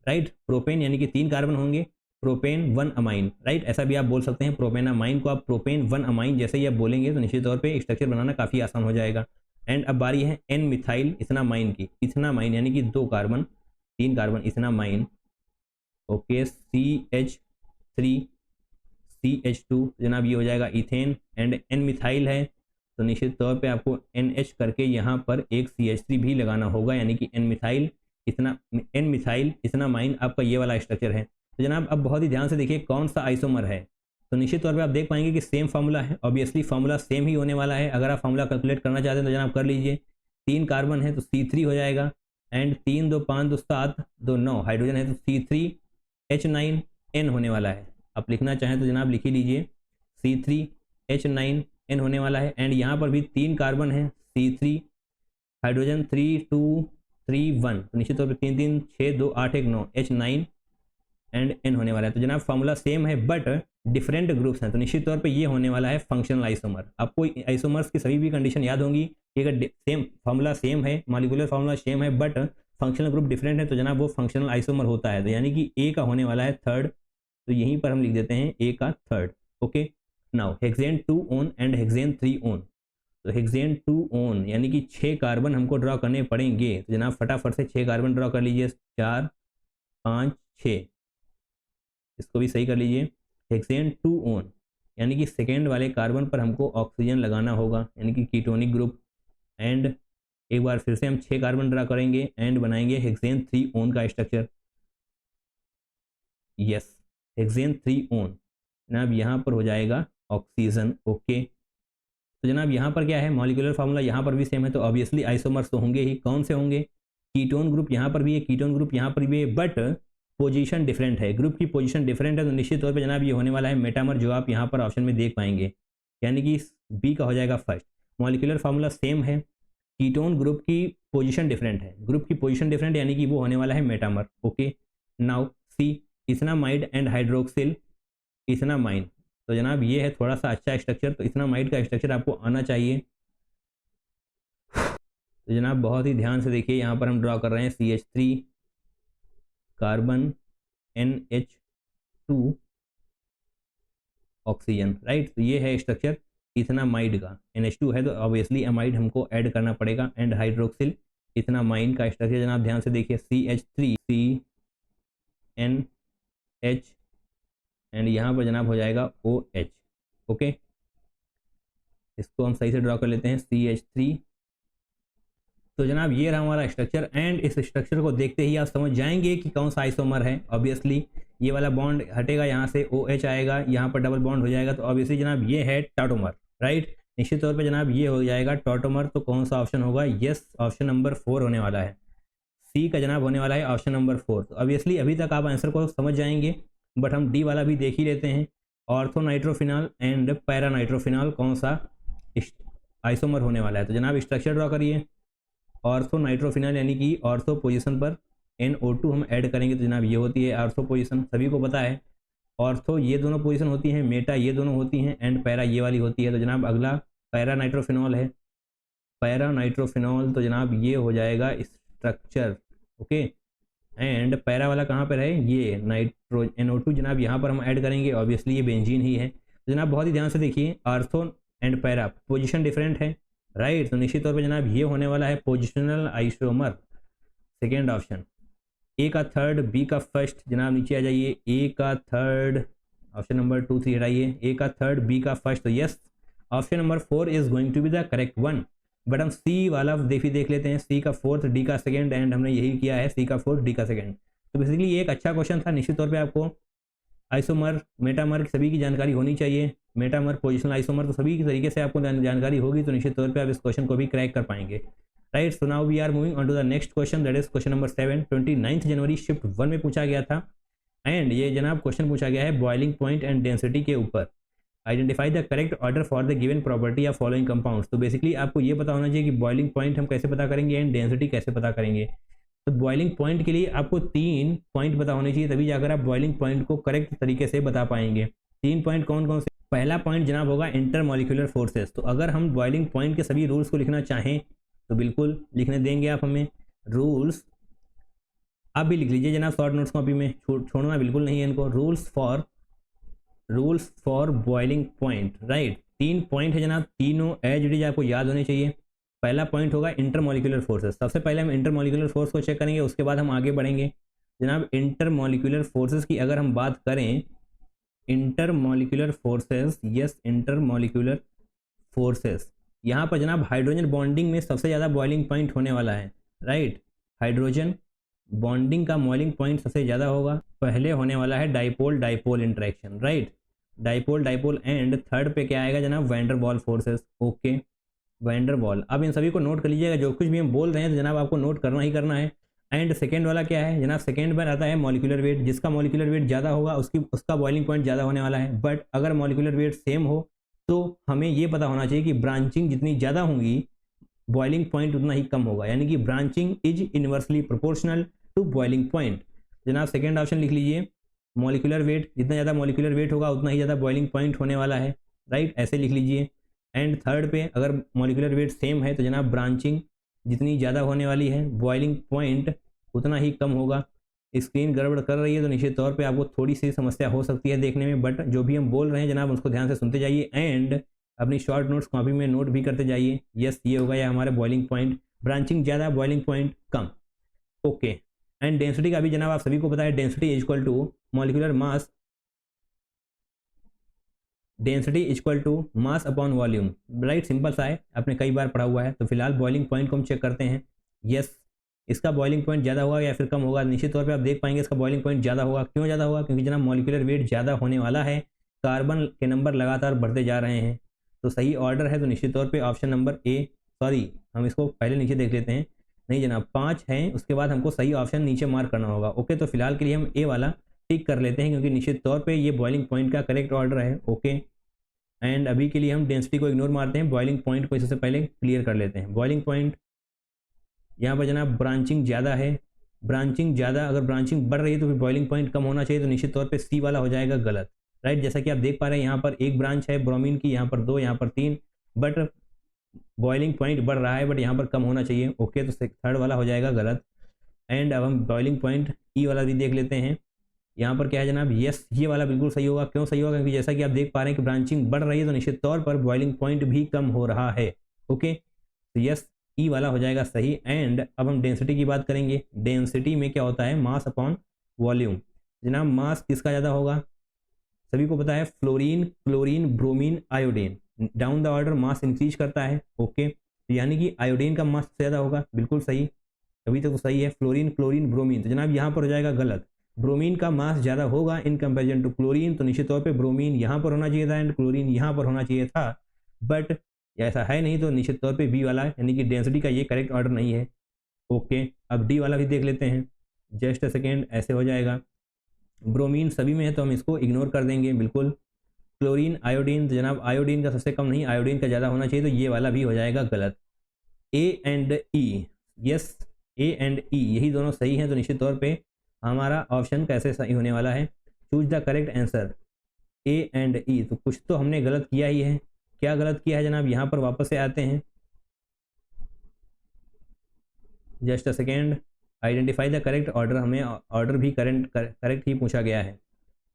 right. Propane यानी कि 3 कार्बन होंगे, प्रोपेन 1 अमाइन, राइट, ऐसा भी आप बोल सकते हैं। प्रोपेनामाइन को आप प्रोपेन 1 अमाइन जैसे ही आप बोलेंगे तो निश्चित तौर पे स्ट्रक्चर बनाना काफ़ी आसान हो जाएगा। एंड अब बारी है एन मिथाइल इथेनामाइन की, इथेनामाइन यानी कि 2 carbon 3 carbon ethanamine. Okay, CH3 CH2 जनाब ये हो जाएगा इथेन एंड एन मिथाइल है, तो निश्चित तौर पे आपको NH करके यहाँ पर एक CH3 भी लगाना होगा, यानी कि एन मिथाइल इथेनामाइन आपका ये वाला स्ट्रक्चर है। तो जनाब अब बहुत ही ध्यान से देखिए कौन सा आइसोमर है, तो निश्चित तौर पे आप देख पाएंगे कि सेम फार्मूला है, ऑब्वियसली फार्मूला सेम ही होने वाला है। अगर आप फार्मूला कैलकुलेट करना चाहते हैं तो जनाब कर लीजिए। 3 कार्बन है तो C3 हो जाएगा एंड 3 2 5 2 7 2 9 हाइड्रोजन है तो C3H9N होने वाला है। आप लिखना चाहें तो जनाब लिख ही लीजिए, C3H9N होने वाला है। एंड यहाँ पर भी 3 कार्बन है, C3 हाइड्रोजन 3 2 3 1, तो निश्चित तौर पर 3 3 6 2 8 1 9 H9 एंड N होने वाला है। तो जनाब फार्मूला सेम है बट डिफरेंट ग्रुप्स हैं, तो निश्चित तौर पे ये होने वाला है फंक्शनल आइसोमर। आपको आइसोमर्स की सभी भी कंडीशन याद होंगी कि अगर सेम फार्मूला सेम है, मॉलिक्यूलर फार्मूला सेम है बट फंक्शनल ग्रुप डिफरेंट है तो जनाब वो फंक्शनल आइसोमर होता है। तो यानी कि ए का होने वाला है थर्ड, तो यहीं पर हम लिख देते हैं ए का third. Okay, now hexane 2 own and hexane 3 own, तो हेक्सेन 2 ओन यानी कि 6 कार्बन हमको ड्रॉ करने पड़ेंगे। तो जनाब फटाफट से 6 कार्बन ड्रॉ कर लीजिए, 4 5 6, इसको भी सही कर लीजिए। हेक्सेन 2 ओन यानी कि सेकेंड वाले कार्बन पर हमको ऑक्सीजन लगाना होगा, यानी कि कीटोनिक ग्रुप। एंड एक बार फिर से हम 6 कार्बन ड्रा करेंगे एंड बनाएंगे हेक्सेन 3 ओन का स्ट्रक्चर। यस, हेक्सेन 3 ओन जनाब यहाँ पर हो जाएगा ऑक्सीजन। ओके, तो जनाब यहाँ पर क्या है, मॉलिक्यूलर फार्मूला यहाँ पर भी सेम है, तो ऑब्वियसली आइसोमर्स तो होंगे ही। कौन से होंगे, कीटोन ग्रुप यहाँ पर भी है, कीटोन ग्रुप यहाँ पर भी है, बट पोजीशन डिफरेंट है, ग्रुप की पोजीशन डिफरेंट है, तो निश्चित तौर पे जनाब ये होने वाला है मेटामर, जो आप यहाँ पर ऑप्शन में देख पाएंगे, यानी कि बी का हो जाएगा फर्स्ट। मॉलिक्यूलर फार्मूला सेम है, कीटोन ग्रुप की पोजीशन डिफरेंट है, ग्रुप की पोजीशन डिफरेंट यानी कि वो होने वाला है metamer. Okay, now see ethanamide and hydroxyl ethanamine, तो जनाब ये है थोड़ा सा अच्छा स्ट्रक्चर, तो इथेनामाइड का स्ट्रक्चर आपको आना चाहिए। तो जनाब बहुत ही ध्यान से देखिए, यहाँ पर हम ड्रॉ कर रहे हैं CH3 carbon NH2 oxygen, right, तो ये है स्ट्रक्चर। इथेनामाइड का, NH2 है तो ऑब्वियसली अमाइड हमको ऐड करना पड़ेगा, एंड हाइड्रोक्सिल इथेनामाइन का स्ट्रक्चर जनाब ध्यान से देखिए CH3 CNH एंड यहाँ पर जनाब हो जाएगा OH। ओके, इसको हम सही से ड्रॉ कर लेते हैं CH3। तो जनाब ये रहा हमारा स्ट्रक्चर, एंड इस स्ट्रक्चर को देखते ही आप समझ जाएंगे कि कौन सा आइसोमर है। ऑब्वियसली ये वाला बॉन्ड हटेगा, यहाँ से OH आएगा, यहाँ पर डबल बॉन्ड हो जाएगा, तो ऑब्वियसली जनाब ये है टाटोमर, राइट। निश्चित तौर पे जनाब ये हो जाएगा टाटोमर। तो कौन सा ऑप्शन होगा? यस, ऑप्शन नंबर 4 होने वाला है, सी का जनाब होने वाला है ऑप्शन नंबर 4। तो ऑब्वियसली अभी तक आप आंसर को समझ जाएंगे, बट हम डी वाला भी देख ही लेते हैं। ऑर्थोनाइट्रोफिनॉल एंड पैरानाइट्रोफिनॉल कौन सा आइसोमर होने वाला है? तो जनाब स्ट्रक्चर ड्रॉ करिए। ऑर्थोनाइट्रोफिनॉल यानी कि ऑर्थो पोजीशन पर NO2 हम ऐड करेंगे, तो जनाब ये होती है ऑर्थो पोजीशन, सभी को पता है। ऑर्थो ये दोनों पोजीशन होती हैं, मेटा ये दोनों होती हैं, एंड पैरा ये वाली होती है। तो जनाब अगला पैरानाइट्रोफिनॉल है, पैरानाइट्रोफिनॉल, तो जनाब ये हो जाएगा स्ट्रक्चर। ओके, एंड पैरा वाला कहाँ पर है? ये NO2 जनाब यहाँ पर हम ऐड करेंगे, ऑब्वियसली ये बेंजीन ही है। तो जनाब बहुत ही ध्यान से देखिए, ortho and para position different है, राइट। तो निश्चित तौर पे जनाब ये होने वाला है पोजिशनल आइसोमर, सेकेंड ऑप्शन। ए का थर्ड, बी का फर्स्ट, जनाब नीचे आ जाइए। ए का थर्ड, ऑप्शन नंबर 2 3 हटाइए, ए का थर्ड, बी का फर्स्ट, तो yes option number 4 is going to be the correct one. But हम सी वाला देख लेते हैं, सी का फोर्थ, डी का सेकेंड, एंड हमने यही किया है, सी का फोर्थ, डी का सेकेंड। तो बेसिकली ये एक अच्छा क्वेश्चन था। निश्चित तौर पर आपको आइसोमर, मेटामर सभी की जानकारी होनी चाहिए। मेटामर, पोजिशनल आइसोमर, तो सभी तरीके से आपको जानकारी होगी, तो निश्चित तौर पे आप इस क्वेश्चन को भी क्रैक कर पाएंगे, right. So now we are moving on to the next question, that is question number 7। 29 जनवरी शिफ्ट 1 में पूछा गया था, एंड ये जनाब क्वेश्चन पूछा गया है बॉइलिंग पॉइंट एंड डेंसिटी के ऊपर। Identify the correct order for the given property of following compounds. तो बेसिकली आपको ये पता होना चाहिए कि बॉइलिंग पॉइंट हम कैसे पता करेंगे एंड डेंसिटी कैसे पता करेंगे। तो बॉइलिंग पॉइंट के लिए आपको 3 पॉइंट पता होने चाहिए, तभी जाकर आप बॉइलिंग पॉइंट को करेक्ट तरीके से बता पाएंगे। 3 पॉइंट कौन कौन से? पहला पॉइंट जनाब होगा इंटरमॉलिक्यूलर फोर्सेस। तो अगर हम बॉइलिंग पॉइंट के सभी रूल्स को लिखना चाहें तो बिल्कुल लिखने देंगे आप हमें रूल्स। आप भी लिख लीजिए जनाब शॉर्ट नोट्स कॉपी में, छोड़ना बिल्कुल नहीं है इनको। Rules for boiling point, right. 3 point है जनाब, तीनों एज इट इज आपको याद होने चाहिए। पहला पॉइंट होगा इंटरमॉलिक्यूलर फोर्सेस। सबसे पहले हम इंटरमॉलिक्यूलर फोर्स को चेक करेंगे, उसके बाद हम आगे बढ़ेंगे। जनाब इंटरमॉलिक्यूलर फोर्सेस की अगर हम बात करें, intermolecular forces, yes intermolecular forces, यहाँ पर जनाब हाइड्रोजन बॉन्डिंग में सबसे ज़्यादा बॉइलिंग पॉइंट होने वाला है, राइट। हाइड्रोजन बॉन्डिंग का बॉइलिंग पॉइंट सबसे ज़्यादा होगा। पहले होने वाला है dipole dipole interaction, right, dipole dipole, and third पे क्या आएगा जनाब? Van der Waals forces. Okay, van der Waals. अब इन सभी को नोट कर लीजिएगा, जो कुछ भी हम बोल रहे हैं तो जनाब आपको नोट करना ही करना है। एंड सेकेंड वाला क्या है जनाब? सेकेंड पर आता है मॉलिक्यूलर वेट। जिसका मॉलिक्यूलर वेट ज़्यादा होगा उसका बॉइलिंग पॉइंट ज़्यादा होने वाला है। बट अगर मॉलिक्यूलर वेट सेम हो तो हमें ये पता होना चाहिए कि ब्रांचिंग जितनी ज़्यादा होंगी बॉइलिंग पॉइंट उतना ही कम होगा, यानी कि branching is inversely proportional to boiling point. जनाब सेकेंड ऑप्शन लिख लीजिए, मॉलिक्यूलर वेट, जितना ज़्यादा मॉलिक्यूलर वेट होगा उतना ही ज़्यादा बॉइलिंग पॉइंट होने वाला है, राइट, ऐसे लिख लीजिए। एंड थर्ड पे अगर मॉलिक्यूलर वेट सेम है तो जनाब ब्रांचिंग जितनी ज़्यादा होने वाली है बॉइलिंग पॉइंट उतना ही कम होगा। स्क्रीन गड़बड़ कर रही है तो निश्चित तौर पे आपको थोड़ी सी समस्या हो सकती है देखने में, बट जो भी हम बोल रहे हैं जनाब उसको ध्यान से सुनते जाइए एंड अपनी शॉर्ट नोट्स कॉपी में नोट भी करते जाइए। यस, ये होगा या हमारे बॉइलिंग पॉइंट, ब्रांचिंग ज़्यादा बॉइलिंग पॉइंट कम। ओके, एंड डेंसिटी का भी जनाब आप सभी को पता है, density is equal to molecular mass, density equal to mass upon volume, right, simple सा है, आपने कई बार पढ़ा हुआ है। तो फिलहाल बॉइलिंग पॉइंट को हम चेक करते हैं। यस, इसका बॉइलिंग पॉइंट ज़्यादा होगा या फिर कम होगा? निश्चित तौर पे आप देख पाएंगे इसका बॉइलिंग पॉइंट ज़्यादा होगा। क्यों ज़्यादा होगा? क्योंकि जनाब मॉलिक्यूलर वेट ज़्यादा होने वाला है, कार्बन के नंबर लगातार बढ़ते जा रहे हैं। तो सही ऑर्डर है तो निश्चित तौर पे ऑप्शन नंबर ए, सॉरी हम इसको पहले नीचे देख लेते हैं, नहीं जनाब 5 हैं, उसके बाद हमको सही ऑप्शन नीचे मार्क करना होगा। ओके, तो फिलहाल के लिए हम ए वाला टिक कर लेते हैं क्योंकि निश्चित तौर पे ये बॉइलिंग पॉइंट का करेक्ट ऑर्डर है। ओके, एंड अभी के लिए हम डेंसिटी को इग्नोर मारते हैं, बॉइलिंग पॉइंट को इससे पहले क्लियर कर लेते हैं। बॉइलिंग पॉइंट यहाँ पर जनाब ब्रांचिंग ज़्यादा है, ब्रांचिंग ज़्यादा, अगर ब्रांचिंग बढ़ रही है तो फिर बॉइलिंग पॉइंट कम होना चाहिए, तो निश्चित तौर पे सी वाला हो जाएगा गलत, राइट। जैसा कि आप देख पा रहे हैं यहाँ पर एक ब्रांच है ब्रोमीन की, यहाँ पर 2, यहाँ पर 3, बट बॉइलिंग पॉइंट बढ़ रहा है बट यहाँ पर कम होना चाहिए। ओके, तो थर्ड वाला हो जाएगा गलत। एंड अब हम बॉइलिंग पॉइंट ई वाला भी देख लेते हैं। यहाँ पर क्या है जनाब, यस ये वाला बिल्कुल सही होगा। क्यों सही होगा? क्योंकि जैसा कि आप देख पा रहे हैं कि ब्रांचिंग बढ़ रही है तो निश्चित तौर पर बॉइलिंग पॉइंट भी कम हो रहा है। ओके, तो यस ई वाला हो जाएगा सही। एंड अब हम डेंसिटी की बात करेंगे। डेंसिटी में क्या होता है, मास अपॉन वॉल्यूम। जनाब मास किसका ज़्यादा होगा, सभी को पता है, fluorine, chlorine, bromine, iodine. Down the order mass increase करता है। ओके, तो यानी कि आयोडीन का मास ज़्यादा होगा, बिल्कुल सही, अभी तक तो सही है। फ्लोरीन, क्लोरीन, ब्रोमीन, तो जनाब यहाँ पर हो जाएगा गलत। ब्रोमीन का मास ज़्यादा होगा इन कंपेरिजन टू क्लोरीन, तो निश्चित तौर पे ब्रोमीन यहाँ पर होना चाहिए था एंड क्लोरीन यहाँ पर होना चाहिए था, बट ऐसा है नहीं, तो निश्चित तौर पे बी वाला यानी कि डेंसिटी का ये करेक्ट ऑर्डर नहीं है। ओके, अब डी वाला भी देख लेते हैं, जस्ट अ सेकेंड, ऐसे हो जाएगा। ब्रोमीन सभी में है तो हम इसको इग्नोर कर देंगे बिल्कुल। क्लोरीन, आयोडीन, तो जनाब आयोडीन का सबसे कम नहीं, आयोडीन का ज़्यादा होना चाहिए, तो ये वाला भी हो जाएगा गलत। A and E, yes A and E यही दोनों सही हैं, तो निश्चित तौर पे हमारा ऑप्शन कैसे सही होने वाला है, choose the correct answer A and E. तो कुछ तो हमने गलत किया ही है, क्या गलत किया है जनाब, यहाँ पर वापस से आते हैं, just a second, identify the correct order, हमें ऑर्डर भी करेक्ट ही पूछा गया है।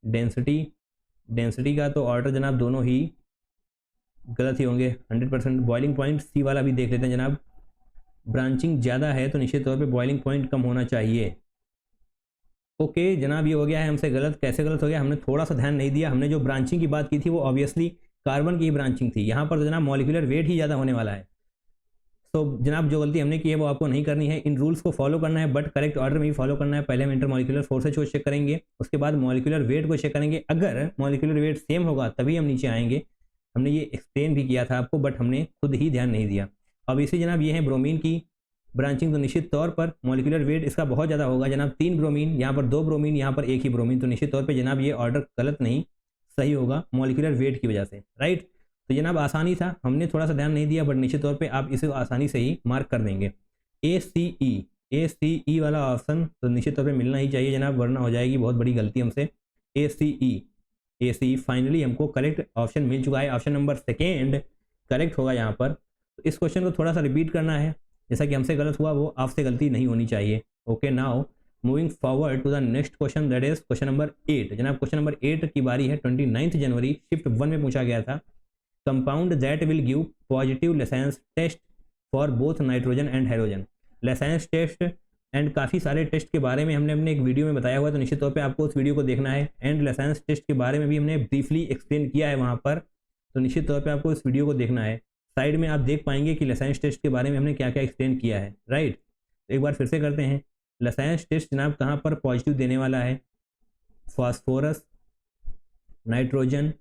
डेंसिटी का तो ऑर्डर जनाब दोनों ही गलत ही होंगे 100%। बॉइलिंग पॉइंट सी वाला भी देख लेते हैं जनाब, ब्रांचिंग ज़्यादा है तो निश्चित तौर पे बॉइलिंग पॉइंट कम होना चाहिए। ओके जनाब, ये हो गया है हमसे गलत। कैसे गलत हो गया, हमने थोड़ा सा ध्यान नहीं दिया, हमने जो ब्रांचिंग की बात की थी वो ऑब्वियसली कार्बन की ही ब्रांचिंग थी, यहाँ पर तो जनाब मॉलिक्यूलर वेट ही ज़्यादा होने वाला है। तो जनाब जो गलती हमने की है वो आपको नहीं करनी है, इन रूल्स को फॉलो करना है, बट करेक्ट ऑर्डर में भी फॉलो करना है। पहले हम इंटरमॉलिक्यूलर फोर्सेज को चेक करेंगे, उसके बाद मॉलिक्यूलर वेट को चेक करेंगे, अगर मॉलिक्यूलर वेट सेम होगा तभी हम नीचे आएंगे। हमने ये एक्सप्लेन भी किया था आपको, बट हमने खुद ही ध्यान नहीं दिया। अब इसी जनाब ये है ब्रोमीन की ब्रांचिंग, तो निश्चित तौर पर मॉलिक्यूलर वेट इसका बहुत ज़्यादा होगा जनाब, 3 ब्रोमीन, यहाँ पर 2 ब्रोमीन, यहाँ पर 1 ही ब्रोमीन, तो निश्चित तौर पर जनाब ये ऑर्डर गलत नहीं सही होगा मॉलिक्यूलर वेट की वजह से, राइट। तो जनाब आसानी था, हमने थोड़ा सा ध्यान नहीं दिया, बट निश्चित तौर पे आप इसे आसानी से ही मार्क कर देंगे। ए सी ई वाला ऑप्शन तो निश्चित तौर पे मिलना ही चाहिए जनाब, वरना हो जाएगी बहुत बड़ी गलती हमसे। ए सी ई फाइनली हमको करेक्ट ऑप्शन मिल चुका है, ऑप्शन नंबर सेकेंड करेक्ट होगा यहाँ पर। तो इस क्वेश्चन को थोड़ा सा रिपीट करना है, जैसा कि हमसे गलत हुआ वो आपसे गलती नहीं होनी चाहिए। Okay, now moving forward to the next question, that is question number 8। जनाब क्वेश्चन नंबर 8 की बारी है, 29 जनवरी शिफ्ट 1 में पूछा गया था। Compound that will give positive Lassaigne's test for both nitrogen and halogen. Lassaigne's test and काफ़ी सारे टेस्ट के बारे में हमने अपने एक वीडियो में बताया हुआ है, तो निश्चित तौर पे आपको उस वीडियो को देखना है। एंड लेसेंस टेस्ट के बारे में भी हमने ब्रीफली एक्सप्लेन किया है वहाँ पर, तो निश्चित तौर पे आपको इस वीडियो को देखना है। साइड में आप देख पाएंगे कि लेसेंस टेस्ट के बारे में हमने क्या क्या एक्सप्लेन किया है, राइट। तो एक बार फिर से करते हैं। लेसेंस टेस्ट जनाब कहाँ पर पॉजिटिव देने वाला है, phosphorus, nitrogen,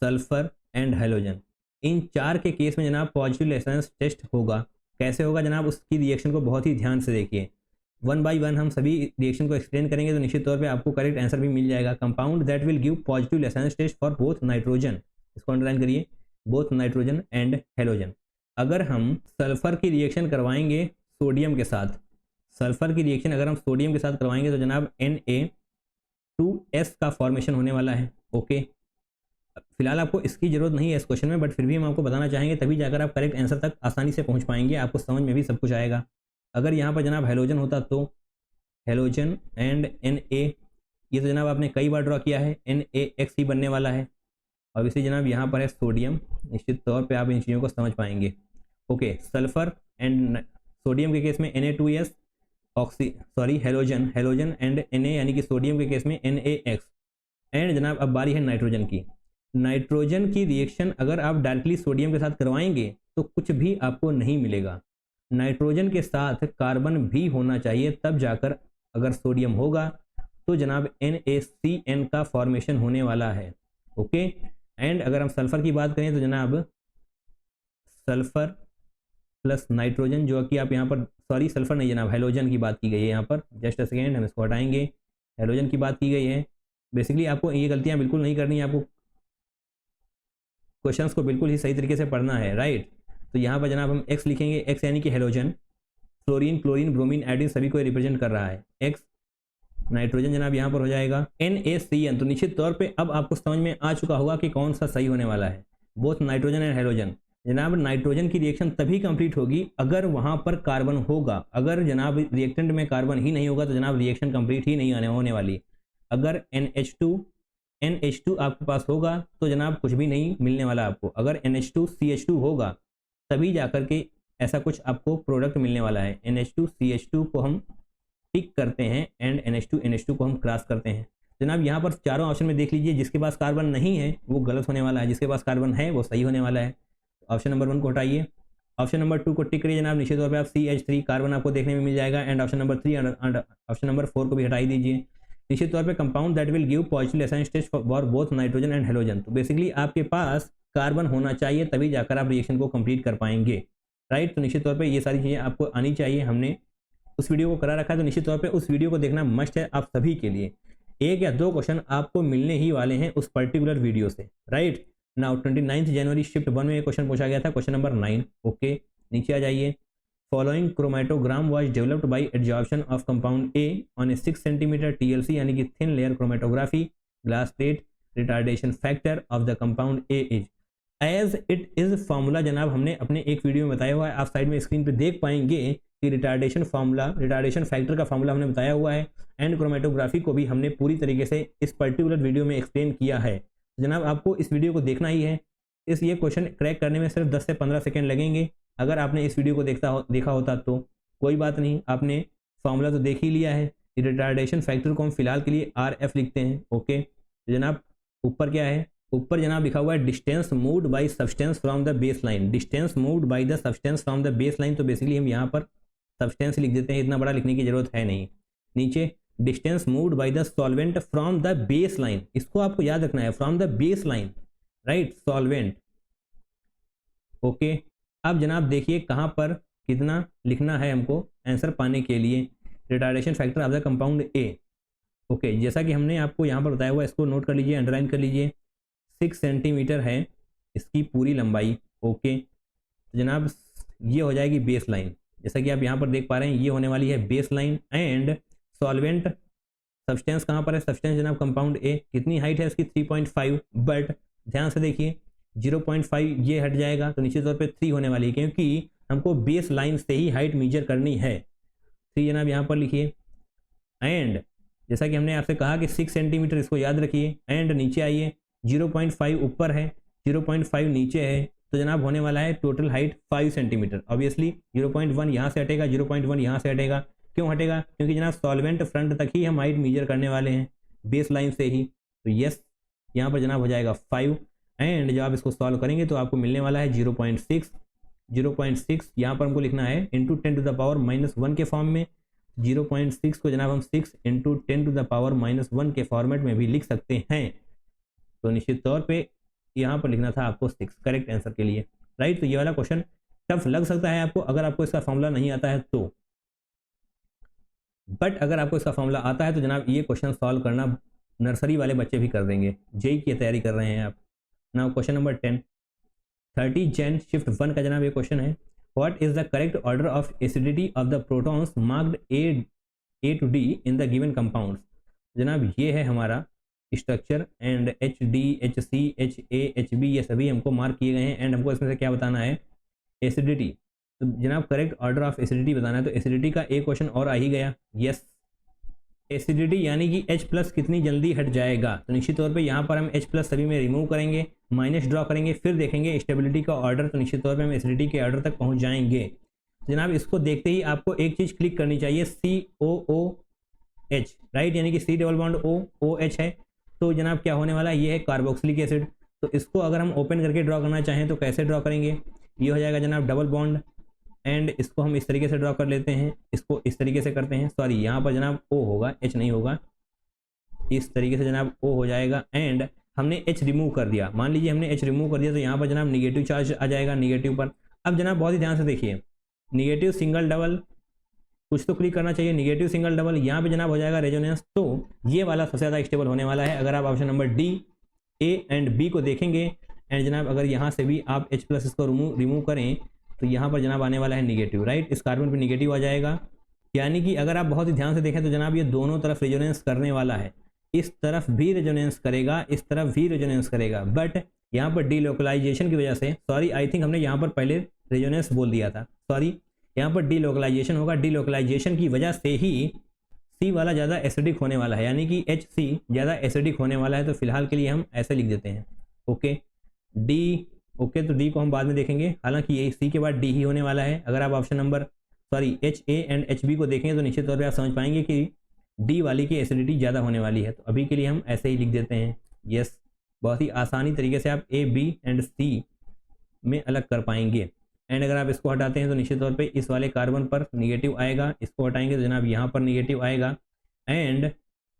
sulphur and halogen, इन 4 के केस में जनाब पॉजिटिव लेसेंस टेस्ट होगा। कैसे होगा जनाब, उसकी रिएक्शन को बहुत ही ध्यान से देखिए, 1 बाई 1 हम सभी रिएक्शन को एक्सप्लेन करेंगे, तो निश्चित तौर पे आपको करेक्ट आंसर भी मिल जाएगा। Compound that will give positive Lassaigne's test for both nitrogen, इसको अंडरलाइन करिए, बोथ नाइट्रोजन एंड हेलोजन। अगर हम सल्फर की रिएक्शन करवाएंगे सोडियम के साथ, सल्फर की रिएक्शन अगर हम सोडियम के साथ करवाएंगे तो जनाब Na2S का फॉर्मेशन होने वाला है। ओके, फिलहाल आपको इसकी जरूरत नहीं है इस क्वेश्चन में, बट फिर भी हम आपको बताना चाहेंगे, तभी जाकर आप करेक्ट आंसर तक आसानी से पहुंच पाएंगे, आपको समझ में भी सब कुछ आएगा। अगर यहाँ पर जनाब हेलोजन होता तो हेलोजन एंड Na, ये तो जनाब आपने कई बार ड्रॉ किया है, NaX ही बनने वाला है। और इसी जनाब यहाँ पर है सोडियम, निश्चित तौर पे आप इन चीज़ों को समझ पाएंगे। ओके, सल्फर एंड सोडियम के केस में Na2S, हेलोजन एंड Na यानी कि सोडियम के केस में NaX। एंड जनाब अब बारी है नाइट्रोजन की। नाइट्रोजन की रिएक्शन अगर आप डायरेक्टली सोडियम के साथ करवाएंगे तो कुछ भी आपको नहीं मिलेगा, नाइट्रोजन के साथ कार्बन भी होना चाहिए, तब जाकर अगर सोडियम होगा तो जनाब NaCN का फॉर्मेशन होने वाला है। ओके, एंड अगर हम सल्फर की बात करें तो जनाब सल्फर प्लस नाइट्रोजन, जो कि आप यहाँ पर, सॉरी सल्फर नहीं जनाब, हेलोजन की बात की गई है यहाँ पर, जस्ट अ सेकेंड हम इसको हटाएंगे, हेलोजन की बात की गई है। बेसिकली आपको ये गलतियाँ बिल्कुल नहीं करनी है, आपको क्वेश्चंस को बिल्कुल ही सही तरीके से पढ़ना है, राइट। तो यहाँ पर जनाब हम X लिखेंगे, X यानी कि halogen, fluorine, chlorine, bromine, iodine सभी को रिप्रेजेंट कर रहा है, X। नाइट्रोजन जनाब यहाँ पर हो जाएगा NaCN। तो निश्चित तौर पे अब आपको समझ में आ चुका होगा कि कौन सा सही होने वाला है, बोथ नाइट्रोजन एंड हेलोजन। जनाब नाइट्रोजन की रिएक्शन तभी कंप्लीट होगी अगर वहाँ पर कार्बन होगा। अगर जनाब रिएक्टेंट में कार्बन ही नहीं होगा तो जनाब रिएक्शन कंप्लीट ही नहीं होने वाली। अगर NH2 आपके पास होगा तो जनाब कुछ भी नहीं मिलने वाला आपको। अगर NH2CH2 होगा तभी जाकर के ऐसा कुछ आपको प्रोडक्ट मिलने वाला है। NH2CH2 को हम टिक करते हैं एंड NH2 को हम क्रॉस करते हैं। जनाब यहाँ पर चारों ऑप्शन में देख लीजिए, जिसके पास कार्बन नहीं है वो गलत होने वाला है, जिसके पास कार्बन है वो सही होने वाला है। ऑप्शन नंबर 1 को हटाइए, ऑप्शन नंबर 2 को टिक करिए जनाब। निश्चित तौर पे आप CH3 कार्बन आपको देखने में मिल जाएगा। एंड ऑप्शन नंबर 3 और ऑप्शन नंबर 4 को भी हटाई दीजिए। निश्चित तौर पे compound that will give positive Lassaigne's test for both nitrogen and halogen. तो बेसिकली आपके पास कार्बन होना चाहिए तभी जाकर आप रिएक्शन को कंप्लीट कर पाएंगे, राइट। तो निश्चित तौर पे ये सारी चीज़ें आपको आनी चाहिए। हमने उस वीडियो को करा रखा है तो निश्चित तौर पे उस वीडियो को देखना मस्ट है आप सभी के लिए। 1 या 2 क्वेश्चन आपको मिलने ही वाले हैं उस पर्टिकुलर वीडियो से, राइट। नाउ 29 जनवरी शिफ्ट 1 में क्वेश्चन पूछा गया था, क्वेश्चन नंबर 9। ओके, नीचे आ जाइए। Following chromatogram was developed by adsorption of compound A on a 6 centimetre TLC यानी कि thin layer chromatography glass plate. Retardation factor of the compound A is as it is formula. जनाब हमने अपने एक वीडियो में बताया हुआ है, आप साइड में स्क्रीन पे देख पाएंगे कि रिटार्डेशन फैक्टर का फार्मूला हमने बताया हुआ है। एंड क्रोमेटोग्राफी को भी हमने पूरी तरीके से इस पर्टिकुलर वीडियो में एक्सप्लेन किया है। जनाब आपको इस वीडियो को देखना ही है। ये क्वेश्चन क्रैक करने में सिर्फ 10 से 15 सेकेंड लगेंगे। अगर आपने इस वीडियो को देखा होता तो कोई बात नहीं, आपने फार्मूला तो देख ही लिया है। रिटार्डेशन फैक्टर को हम फिलहाल के लिए RF लिखते हैं। ओके, तो जनाब ऊपर क्या है, ऊपर जनाब लिखा हुआ है distance moved by substance from the base line. Distance moved by the substance from the base line, तो बेसिकली हम यहाँ पर सब्सटेंस लिख देते हैं, इतना बड़ा लिखने की जरूरत है नहीं। नीचे distance moved by the solvent from the base line, इसको आपको याद रखना है, from the base line, right, solvent. Okay, अब जनाब देखिए कहाँ पर कितना लिखना है हमको आंसर पाने के लिए। Retardation factor of the compound A. Okay, जैसा कि हमने आपको यहाँ पर बताया हुआ, इसको नोट कर लीजिए, अंडरलाइन कर लीजिए। 6 सेंटीमीटर है इसकी पूरी लंबाई। ओके, तो जनाब ये हो जाएगी बेस लाइन, जैसा कि आप यहाँ पर देख पा रहे हैं, ये होने वाली है base line. And solvent substance कहाँ पर है, सब्सटेंस जनाब कंपाउंड ए, कितनी हाइट है इसकी 3.5, बट ध्यान से देखिए 0.5 ये हट जाएगा तो निश्चित तौर पे 3 होने वाली है, क्योंकि हमको बेस लाइन से ही हाइट मेजर करनी है। 3 जनाब यहाँ पर लिखिए। एंड जैसा कि हमने आपसे कहा कि 6 सेंटीमीटर, इसको याद रखिए। एंड नीचे आइए, 0.5 ऊपर है, 0.5 नीचे है, तो जनाब होने वाला है टोटल हाइट 5 सेंटीमीटर। ऑब्वियसली 0.1 यहाँ से हटेगा, 0.1 यहाँ से हटेगा। क्यों हटेगा, क्योंकि जनाब सॉल्वेंट फ्रंट तक ही हम हाइट मेजर करने वाले हैं बेस लाइन से ही। तो यस, यहाँ पर जनाब हो जाएगा 5। एंड जब आप इसको सॉल्व करेंगे तो आपको मिलने वाला है 0.6। 0.6 यहाँ पर हमको लिखना है इंटू 10⁻⁻1 के फॉर्म में। 0.6 को जनाब हम 6 इंटू 10⁻⁻1 के फॉर्मेट में भी लिख सकते हैं। तो निश्चित तौर पे यहाँ पर लिखना था आपको 6 करेक्ट आंसर के लिए, राइट। तो ये वाला क्वेश्चन टफ लग सकता है आपको अगर आपको इसका फॉर्मूला नहीं आता है तो, बट अगर आपको इसका फॉर्मूला आता है तो जनाब ये क्वेश्चन सॉल्व करना नर्सरी वाले बच्चे भी कर देंगे। जेई की तैयारी कर रहे हैं आप। Now question number 10, 30 Jain shift 1 का जनाब ये क्वेश्चन है। What is the correct order of acidity of the protons marked A to D in the given compounds. जनाब ये है हमारा structure and HD, HC, HA, HB ये सभी हमको मार्क किए गए हैं। एंड हमको इसमें से क्या बताना है, एसिडिटी। तो जनाब करेक्ट ऑर्डर ऑफ एसिडिटी बताना है, तो एसिडिटी का एक क्वेश्चन और आ ही गया। यस, एसिडिटी यानी कि H+ कितनी जल्दी हट जाएगा, तो निश्चित तौर पे यहाँ पर हम H+ सभी में रिमूव करेंगे, माइनस ड्रॉ करेंगे, फिर देखेंगे स्टेबिलिटी का ऑर्डर, तो निश्चित तौर पे हम एसिडिटी के ऑर्डर तक पहुँच जाएंगे। जनाब इसको देखते ही आपको एक चीज़ क्लिक करनी चाहिए, COOH, राइट, यानी कि C डबल बॉन्ड OH है। तो जनाब क्या होने वाला है, ये है कार्बोक्सिलिक एसिड। तो इसको अगर हम ओपन करके ड्रॉ करना चाहें तो कैसे ड्रॉ करेंगे, ये हो जाएगा जनाब डबल बॉन्ड। एंड इसको हम इस तरीके से ड्रॉ कर लेते हैं, इसको इस तरीके से करते हैं, सॉरी यहाँ पर जनाब O होगा, H नहीं होगा, इस तरीके से जनाब O हो जाएगा। एंड हमने H रिमूव कर दिया, मान लीजिए हमने H रिमूव कर दिया, तो यहाँ पर जनाब निगेटिव चार्ज आ जाएगा निगेटिव पर। अब जनाब बहुत ही ध्यान से देखिए, निगेटिव सिंगल डबल कुछ तो क्लिक करना चाहिए, निगेटिव सिंगल डबल, यहाँ पे जनाब हो जाएगा रेजोनेंस। तो ये वाला सबसे ज़्यादा स्टेबल होने वाला है। अगर आप option number D, A and B को देखेंगे, एंड जनाब अगर यहाँ से भी आप H+ इसको रिमूव करें तो यहाँ पर जनाब आने वाला है निगेटिव, राइट, इस कार्बन पे निगेटिव आ जाएगा। यानी कि अगर आप बहुत ही ध्यान से देखें तो जनाब ये दोनों तरफ रेजोनेंस करने वाला है, इस तरफ भी रेजोनेंस करेगा, इस तरफ भी रेजोनेंस करेगा, बट यहाँ पर डीलोकलाइजेशन की वजह से, सॉरी आई थिंक हमने यहाँ पर पहले रेजोनेंस बोल दिया था, सॉरी, यहाँ पर डीलोकलाइजेशन होगा। डीलोकलाइजेशन की वजह से ही सी वाला ज़्यादा एसिडिक होने वाला है, यानी कि एच सी ज़्यादा एसिडिक होने वाला है। तो फिलहाल के लिए हम ऐसे लिख देते हैं, ओके डी, ओके तो डी को हम बाद में देखेंगे, हालांकि ये सी के बाद डी ही होने वाला है। अगर आप option number sorry H A and H B को देखें तो निश्चित तौर पे आप समझ पाएंगे कि डी वाली की एसिडिटी ज़्यादा होने वाली है। तो अभी के लिए हम ऐसे ही लिख देते हैं, यस, बहुत ही आसानी तरीके से आप ए बी एंड सी में अलग कर पाएंगे। एंड अगर आप इसको हटाते हैं तो निश्चित तौर पे इस वाले कार्बन पर निगेटिव आएगा, इसको हटाएंगे तो जनाब यहाँ पर निगेटिव आएगा, एंड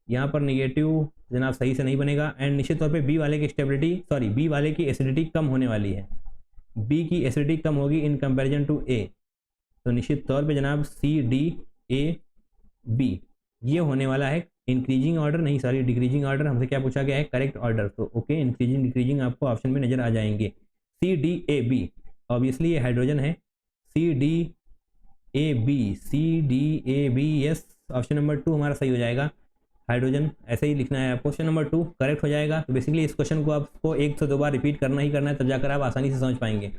यहाँ पर निगेटिव जनाब सही से नहीं बनेगा। एंड निश्चित तौर पे बी वाले की स्टेबिलिटी, सॉरी बी वाले की एसिडिटी कम होने वाली है, बी की एसिडिटी कम होगी इन कंपैरिजन टू ए। तो निश्चित तौर पे जनाब सी डी ए बी ये होने वाला है इंक्रीजिंग ऑर्डर, नहीं सॉरी डिक्रीजिंग ऑर्डर, हमसे क्या पूछा गया है, करेक्ट ऑर्डर। तो ओके इंक्रीजिंग डिक्रीजिंग आपको ऑप्शन में नजर आ जाएंगे। C D A B obviously ये हाइड्रोजन है, C D A B, C D A B, yes option number 2 हमारा सही हो जाएगा, हाइड्रोजन ऐसे ही लिखना है आपको, ऑप्शन नंबर 2 करेक्ट हो जाएगा। तो बेसिकली इस क्वेश्चन को आपको 1 से 2 बार रिपीट करना ही करना है, तब जाकर आप आसानी से समझ पाएंगे।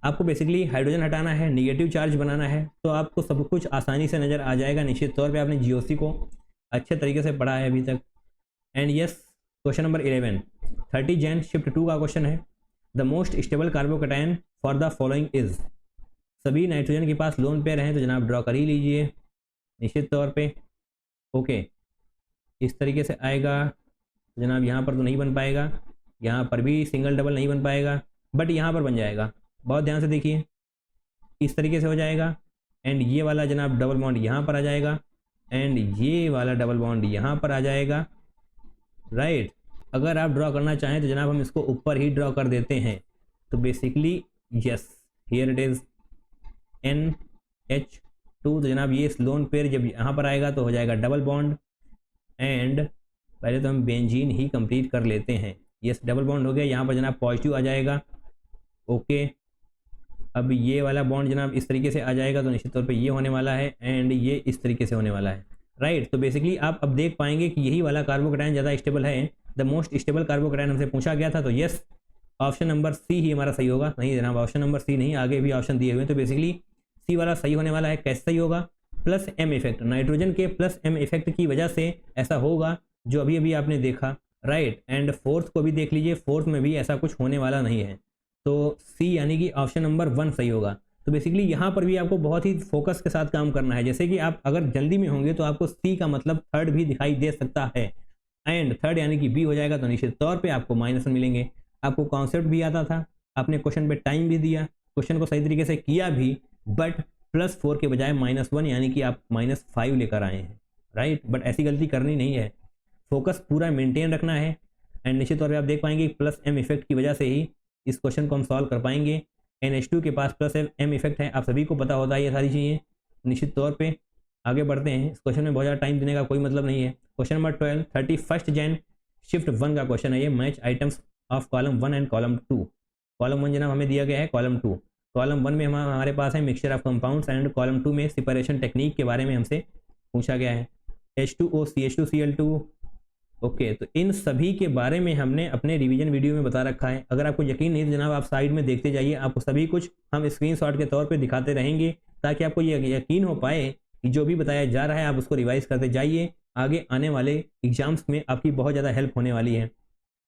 आपको बेसिकली हाइड्रोजन हटाना है, निगेटिव चार्ज बनाना है, तो आपको सब कुछ आसानी से नज़र आ जाएगा। निश्चित तौर पे आपने जीओसी को अच्छे तरीके से पढ़ा है अभी तक। And yes question number 11 30 Jain shift 2 का क्वेश्चन है, the most stable carbocation for the following is. सभी नाइट्रोजन के पास लोन पेयर हैं तो जनाब ड्रॉ कर ही लीजिए निश्चित तौर पे, ओके इस तरीके से आएगा जनाब, यहाँ पर तो नहीं बन पाएगा, यहाँ पर भी सिंगल डबल नहीं बन पाएगा, बट यहाँ पर बन जाएगा, बहुत ध्यान से देखिए, इस तरीके से हो जाएगा। एंड ये वाला जनाब डबल बॉन्ड यहाँ पर आ जाएगा, एंड ये वाला डबल बॉन्ड यहाँ पर आ जाएगा, राइट। अगर आप ड्रॉ करना चाहें तो जनाब हम इसको ऊपर ही ड्रॉ कर देते हैं। तो basically yes here it is NH2, तो जनाब ये लोन पेयर जब यहाँ पर आएगा तो हो जाएगा डबल बॉन्ड। एंड पहले तो हम बेंजीन ही कंप्लीट कर लेते हैं, यस डबल बॉन्ड हो गया, यहाँ पर जनाब पॉजिटिव आ जाएगा, ओके अब ये वाला बॉन्ड जनाब इस तरीके से आ जाएगा, तो निश्चित तौर पे ये होने वाला है, एंड ये इस तरीके से होने वाला है, राइट। तो बेसिकली आप अब देख पाएंगे कि यही वाला कार्बोकैटायन ज़्यादा स्टेबल है, द मोस्ट स्टेबल कार्बोकैटायन हमसे पूछा गया था। तो यस ऑप्शन नंबर सी ही हमारा सही होगा, नहीं जनाब ऑप्शन नंबर सी नहीं, आगे भी ऑप्शन दिए हुए हैं। तो बेसिकली सी वाला सही होने वाला है। कैसे सही होगा, प्लस एम इफेक्ट, नाइट्रोजन के प्लस एम इफेक्ट की वजह से ऐसा होगा जो अभी अभी आपने देखा, राइट। एंड फोर्थ को भी देख लीजिए, फोर्थ में भी ऐसा कुछ होने वाला नहीं है। तो सी यानी कि ऑप्शन नंबर 1 सही होगा। तो बेसिकली यहाँ पर भी आपको बहुत ही फोकस के साथ काम करना है, जैसे कि आप अगर जल्दी में होंगे तो आपको सी का मतलब थर्ड भी दिखाई दे सकता है, एंड थर्ड यानी कि बी हो जाएगा, तो निश्चित तौर पे आपको माइनस मिलेंगे। आपको कॉन्सेप्ट भी आता था, आपने क्वेश्चन पे टाइम भी दिया, क्वेश्चन को सही तरीके से किया भी, बट +4 के बजाय -1 यानी कि आप -5 लेकर आए हैं, राइट। बट ऐसी गलती करनी नहीं है, फोकस पूरा मेंटेन रखना है। एंड निश्चित तौर पे आप देख पाएंगे प्लस एम इफेक्ट की वजह से ही इस क्वेश्चन को हम सॉल्व कर पाएंगे। NH2 के पास प्लस एम इफेक्ट है, आप सभी को पता होता है ये सारी चीज़ें। निश्चित तौर पे आगे बढ़ते हैं, इस क्वेश्चन में बहुत ज़्यादा टाइम देने का कोई मतलब नहीं है। क्वेश्चन नंबर 12 31 जैन शिफ्ट 1 का क्वेश्चन है ये, match items of column 1 and column 2। Column 1 जनाब हमें दिया गया है, कॉलम 2, कॉलम 1 में हमारे पास है mixture of compounds, and column 2 में सेपरेशन टेक्निक के बारे में हमसे पूछा गया है, H2O CH2Cl2। ओके तो इन सभी के बारे में हमने अपने रिवीजन वीडियो में बता रखा है। अगर आपको यकीन नहीं तो जनाब आप साइड में देखते जाइए, आपको सभी कुछ हम स्क्रीनशॉट के तौर पे दिखाते रहेंगे, ताकि आपको ये यकीन हो पाए कि जो भी बताया जा रहा है आप उसको रिवाइज करते जाइए। आगे आने वाले एग्जाम्स में आपकी बहुत ज़्यादा हेल्प होने वाली है।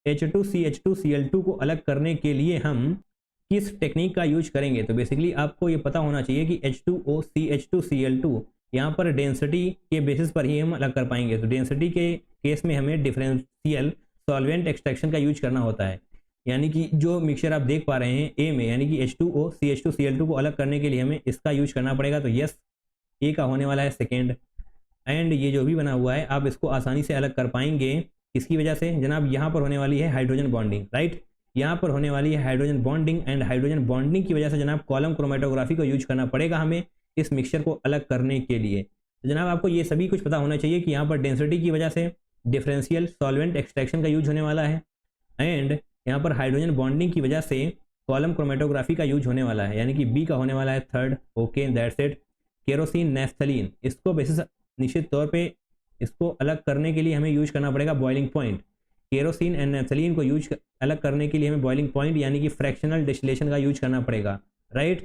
H2CH2Cl2 को अलग करने के लिए हम किस टेक्निक का यूज करेंगे, तो बेसिकली आपको ये पता होना चाहिए कि H2O CH2Cl2 यहाँ पर डेंसिटी के बेसिस पर ही हम अलग कर पाएंगे। तो डेंसिटी के केस में हमें डिफरेंशियल सॉल्वेंट एक्सट्रैक्शन का यूज करना होता है, यानी कि जो मिक्सचर आप देख पा रहे हैं ए में, यानी कि H2O CH2Cl2 को अलग करने के लिए हमें इसका यूज करना पड़ेगा। तो यस ए का होने वाला है सेकेंड। एंड ये जो भी बना हुआ है आप इसको आसानी से अलग कर पाएंगे, इसकी वजह से जनाब यहाँ पर होने वाली है हाइड्रोजन बॉन्डिंग, राइट। यहाँ पर होने वाली है hydrogen bonding, and hydrogen bonding की वजह से जनाब कॉलम क्रोमेटोग्राफी को यूज करना पड़ेगा हमें इस मिक्सचर को अलग करने के लिए। तो जनाब आपको ये सभी कुछ पता होना चाहिए कि यहाँ पर डेंसिटी की वजह से डिफरेंशियल सॉल्वेंट एक्सट्रैक्शन का यूज होने वाला है, एंड यहाँ पर हाइड्रोजन बॉन्डिंग की वजह से कॉलम क्रोमेटोग्राफी का यूज होने वाला है, यानी कि बी का होने वाला है third. Okay that's it. Kerosene naphthalene, इसको बेसिस निश्चित तौर पे इसको अलग करने के लिए हमें यूज करना पड़ेगा boiling point. Kerosene and naphthalene को यूज अलग करने के लिए हमें बॉइलिंग पॉइंट यानी कि फ्रैक्शनल डिस्टिलेशन का यूज करना पड़ेगा, राइट।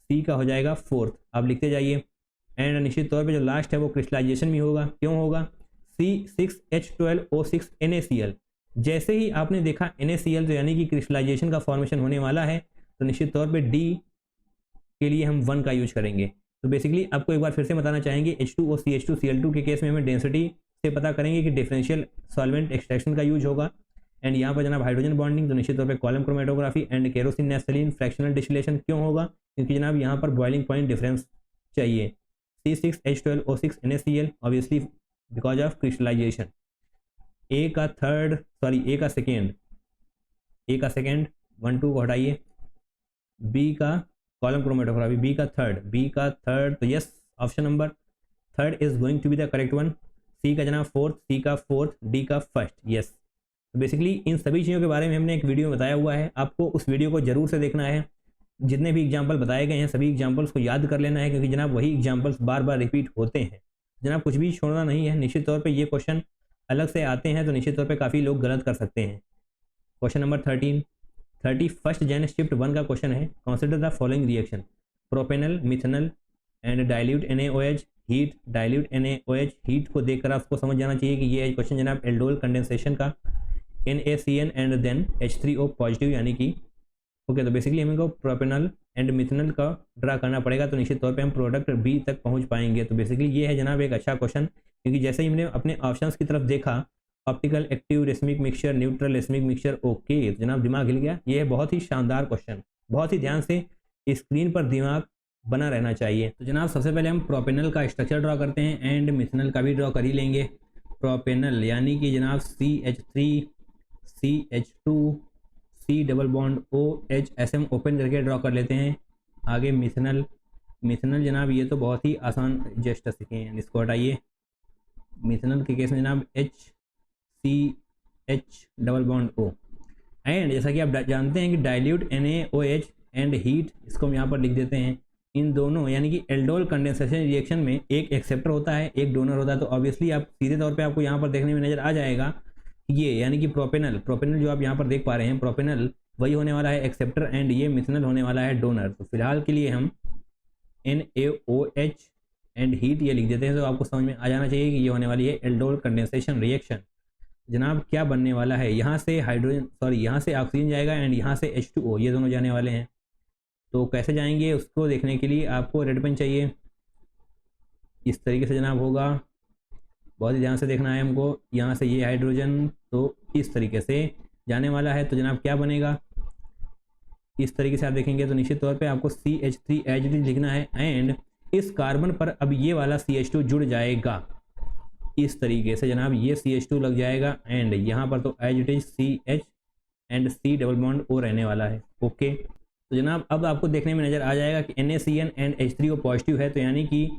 सी का हो जाएगा 4th, आप लिखते जाइए। एंड निश्चित तौर पे जो लास्ट है वो क्रिस्टलाइजेशन भी होगा, क्यों होगा, C6H12O6 NaCl। जैसे ही आपने देखा NaCl तो यानी कि क्रिस्टलाइजेशन का फॉर्मेशन होने वाला है, तो निश्चित तौर पे डी के लिए हम 1 का यूज करेंगे। तो बेसिकली आपको एक बार फिर से बताना चाहेंगे, H2O CH2Cl2 के केस में हमें डेंसिटी से पता करेंगे कि डिफरेंशियल सॉल्वेंट एक्सट्रैक्शन का यूज होगा। एंड यहाँ पर जनाब हाइड्रोजन बॉन्डिंग, तो निश्चित तौर पे column chromatography and kerosene naphthalene fractional distillation क्यों होगा, क्योंकि जनाब यहाँ पर बॉइलिंग पॉइंट डिफरेंस चाहिए। C6H12O6 NaCl obviously because of crystallization. A का सेकेंड 1 2 को हटाइए, बी का कॉलम क्रोमेटोग्राफी, बी का थर्ड, तो yes option number 3rd is going to be the correct one. C का जनाब 4th, सी का 4th, डी का 1st, यस। तो बेसिकली इन सभी चीज़ों के बारे में हमने एक वीडियो में बताया हुआ है, आपको उस वीडियो को जरूर से देखना है। जितने भी एग्जाम्पल बताए गए हैं सभी एग्जाम्पल्स को याद कर लेना है, क्योंकि जनाब वही एग्जाम्पल्स बार बार रिपीट होते हैं, जनाब कुछ भी छोड़ना नहीं है। निश्चित तौर पे ये क्वेश्चन अलग से आते हैं तो निश्चित तौर पे काफ़ी लोग गलत कर सकते हैं। Question number 31st Jain shift 1 का क्वेश्चन है, consider the following reaction, propanal methanal and dilute NaOH heat. Dilute NaOH heat को देखकर आपको समझ जाना चाहिए कि ये क्वेश्चन जनाब एल्डोल कंडेंसेशन का, NaCN and then H3O positive यानी कि ओके। तो बेसिकली हमें को प्रोपेनल एंड मिथेनल का ड्रा करना पड़ेगा, तो निश्चित तौर पे हम प्रोडक्ट बी तक पहुंच पाएंगे। तो बेसिकली ये है जनाब एक अच्छा क्वेश्चन, क्योंकि जैसे ही हमने अपने ऑप्शंस की तरफ देखा, optical active racemic mixture, neutral racemic mixture, okay, तो जनाब दिमाग हिल गया। ये है बहुत ही शानदार क्वेश्चन, बहुत ही ध्यान से स्क्रीन पर दिमाग बना रहना चाहिए। तो जनाब सबसे पहले हम प्रोपेनल का स्ट्रक्चर ड्रॉ करते हैं एंड मिथेनल का भी ड्रॉ कर ही लेंगे। प्रोपेनल यानी कि जनाब CH3 CH2 C double bond OH SM open करके ड्रॉ कर लेते हैं। आगे मिथेनल जनाब ये तो बहुत ही आसान, जस्ट सीखे हैं, इसको हटाइए। मिथेनल के केस में जनाब HCH double bond O। And जैसा कि आप जानते हैं कि डाइल्यूट NaOH एंड हीट, इसको हम यहाँ पर लिख देते हैं। इन दोनों यानी कि एल्डोल कंडेंसेशन रिएक्शन में एक एक्सेप्टर होता है, एक डोनर होता है। तो ऑब्वियसली आप सीधे तौर पे आपको यहाँ पर देखने में नजर आ जाएगा ये यानी कि प्रोपेनल जो आप यहाँ पर देख पा रहे हैं, प्रोपेनल वही होने वाला है एक्सेप्टर एंड ये मिथेनल होने वाला है डोनर। तो फिलहाल के लिए हम NaOH एंड हीट ये लिख देते हैं, तो आपको समझ में आ जाना चाहिए कि ये होने वाली है एल्डोल कंडेंसेशन रिएक्शन। जनाब क्या बनने वाला है, यहाँ से यहाँ से ऑक्सीजन जाएगा एंड यहाँ से H2O, ये दोनों जाने वाले हैं। तो कैसे जाएंगे उसको देखने के लिए आपको रेड पेन चाहिए। इस तरीके से जनाब होगा, बहुत ही ध्यान से देखना है हमको। यहाँ से ये हाइड्रोजन तो इस तरीके से जाने वाला है, तो जनाब क्या बनेगा, इस तरीके से आप देखेंगे तो निश्चित तौर पे आपको CH3 एज इट इज लिखना है एंड इस कार्बन पर अब ये वाला CH2 जुड़ जाएगा। इस तरीके से जनाब ये CH2 लग जाएगा एंड यहाँ पर तो as it is CH and C double bond O रहने वाला है, ओके। तो जनाब अब आपको देखने में नज़र आ जाएगा कि NaCN एंड H3O पॉजिटिव है, तो यानी कि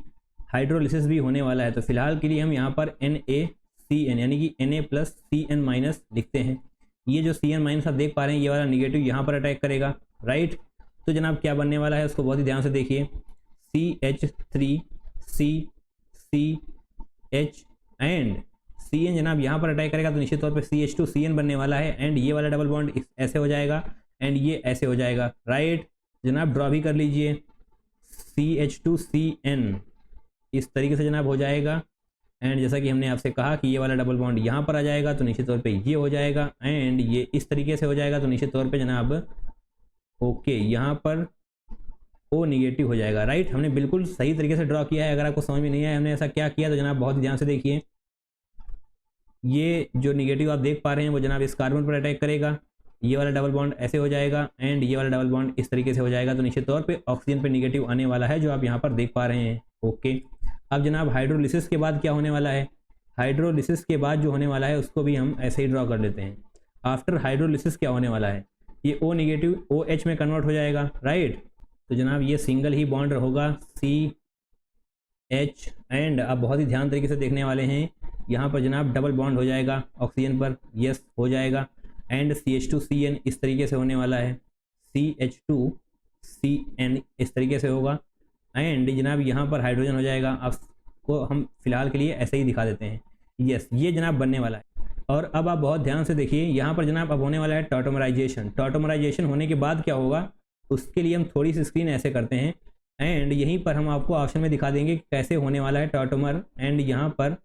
हाइड्रोलिसिस भी होने वाला है। तो फिलहाल के लिए हम यहाँ पर NaCN यानी कि Na+CN- लिखते हैं। ये जो CN- आप देख पा रहे हैं, ये वाला निगेटिव यहाँ पर अटैक करेगा, राइट। तो जनाब क्या बनने वाला है उसको बहुत ही ध्यान से देखिए, CH3CCH एंड CN जनाब यहाँ पर अटैक करेगा, तो निश्चित तौर पे CH2CN बनने वाला है एंड ये वाला डबल बॉन्ड ऐसे हो जाएगा एंड ये ऐसे हो जाएगा, राइट। जनाब ड्रॉ भी कर लीजिए, CH2CN इस तरीके से जनाब हो जाएगा एंड जैसा कि हमने आपसे कहा कि ये वाला डबल बॉन्ड यहाँ पर आ जाएगा, तो निश्चित तौर पे ये हो जाएगा एंड ये इस तरीके से हो जाएगा, तो निश्चित तौर पे जनाब ओके यहाँ पर O निगेटिव हो जाएगा, राइट। हमने बिल्कुल सही तरीके से ड्रॉ किया है। अगर आपको समझ में नहीं आया हमने ऐसा क्या किया, तो जनाब बहुत ध्यान से देखिए। ये जो निगेटिव आप देख पा रहे हैं वो जनाब इस कार्बन पर अटैक करेगा, ये वाला डबल बॉन्ड ऐसे हो जाएगा एंड ये वाला डबल बॉन्ड इस तरीके से हो जाएगा, तो निश्चित तौर पे ऑक्सीजन पे निगेटिव आने वाला है, जो आप यहाँ पर देख पा रहे हैं, ओके। अब जनाब हाइड्रोलिसिस के बाद क्या होने वाला है, हाइड्रोलिसिस के बाद जो होने वाला है उसको भी हम ऐसे ही ड्रॉ कर लेते हैं। आफ्टर हाइड्रोलिसिस क्या होने वाला है, ये O निगेटिव OH में कन्वर्ट हो जाएगा, राइट। तो जनाब ये सिंगल ही बॉन्ड होगा CH एंड आप बहुत ही ध्यान तरीके से देखने वाले हैं, यहाँ पर जनाब डबल बॉन्ड हो जाएगा ऑक्सीजन पर, यस हो जाएगा एंड CH2CN इस तरीके से होने वाला है, CH2CN इस तरीके से होगा एंड जनाब यहाँ पर हाइड्रोजन हो जाएगा। आपको हम फिलहाल के लिए ऐसे ही दिखा देते हैं, यस ये जनाब बनने वाला है। और अब आप बहुत ध्यान से देखिए, यहाँ पर जनाब अब होने वाला है टॉटोमराइजेशन। टॉटोमराइजेशन होने के बाद क्या होगा, उसके लिए हम थोड़ी सी स्क्रीन ऐसे करते हैं एंड यहीं पर हम आपको ऑप्शन में दिखा देंगे कि कैसे होने वाला है टॉटोमर। एंड यहाँ पर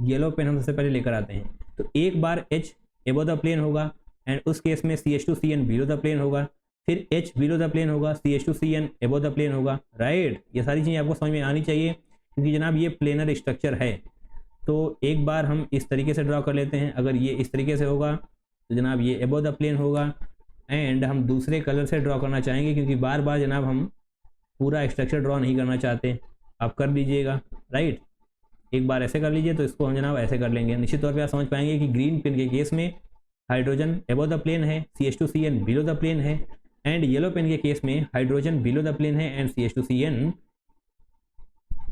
येलो पेन हम सबसे पहले लेकर आते हैं। तो एक बार H एबो द प्लेन होगा एंड उस केस में CH2CN बिलो द प्लेन होगा, फिर H बिलो द प्लेन होगा, CH2CN एबो द प्लेन होगा, राइट। ये सारी चीज़ें आपको समझ में आनी चाहिए क्योंकि जनाब ये प्लेनर स्ट्रक्चर है। तो एक बार हम इस तरीके से ड्रॉ कर लेते हैं। अगर ये इस तरीके से होगा तो जनाब ये एबो द प्लेन होगा एंड हम दूसरे कलर से ड्रॉ करना चाहेंगे क्योंकि बार बार जनाब हम पूरा स्ट्रक्चर ड्रॉ नहीं करना चाहते। आप कर लीजिएगा, राइट। एक बार ऐसे कर लीजिए तो इसको हम जनाब ऐसे कर लेंगे। निश्चित तौर पे आप समझ पाएंगे कि ग्रीन पेन के केस में हाइड्रोजन एबो द प्लेन है, CH2CN बिलो द प्लेन है एंड येलो पेन के केस में हाइड्रोजन बिलो द प्लेन है एंड CH2CN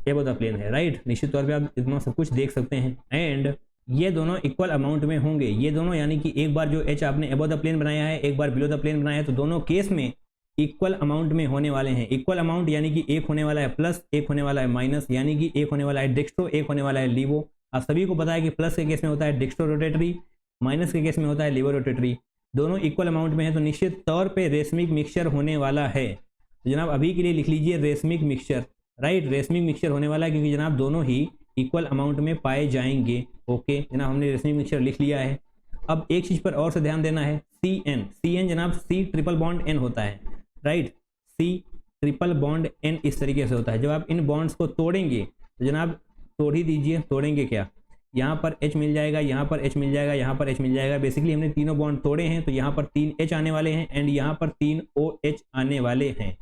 एबो द प्लेन है, राइट। निश्चित तौर पे आप इतना सब कुछ देख सकते हैं एंड ये दोनों इक्वल अमाउंट में होंगे। ये दोनों यानी कि एक बार जो H आपने एबो द प्लेन बनाया है, एक बार बिलो द प्लेन बनाया है, तो दोनों केस में इक्वल अमाउंट में होने वाले हैं। इक्वल अमाउंट यानी कि एक होने वाला है प्लस, एक होने वाला है माइनस, यानी कि एक होने वाला है डेक्स्ट्रो, एक होने वाला है लीवो। आप सभी को पता है कि प्लस के केस में होता है डेक्स्ट्रो रोटेटरी, माइनस के केस में होता है लीवो रोटेटरी। दोनों इक्वल अमाउंट में है तो निश्चित तौर पर रेशमिक मिक्सचर होने वाला है। तो जनाब अभी के लिए लिख लीजिए racemic mixture, right. Racemic mixture होने वाला है क्योंकि जनाब दोनों ही इक्वल अमाउंट में पाए जाएंगे। ओके जनाब, हमने रेशमिक मिक्सचर लिख लिया है। अब एक चीज़ पर और से ध्यान देना है, CN जनाब C ट्रिपल बॉन्ड N होता है, right. C triple bond N इस तरीके से होता है। जब आप इन बॉन्ड्स को तोड़ेंगे तो जनाब तोड़ ही दीजिए। तोड़ेंगे क्या, यहाँ पर H मिल जाएगा, यहाँ पर H मिल जाएगा, यहाँ पर H मिल जाएगा। बेसिकली हमने तीनों बॉन्ड तोड़े हैं तो यहाँ पर 3 H आने वाले हैं एंड यहाँ पर 3 OH आने वाले हैं,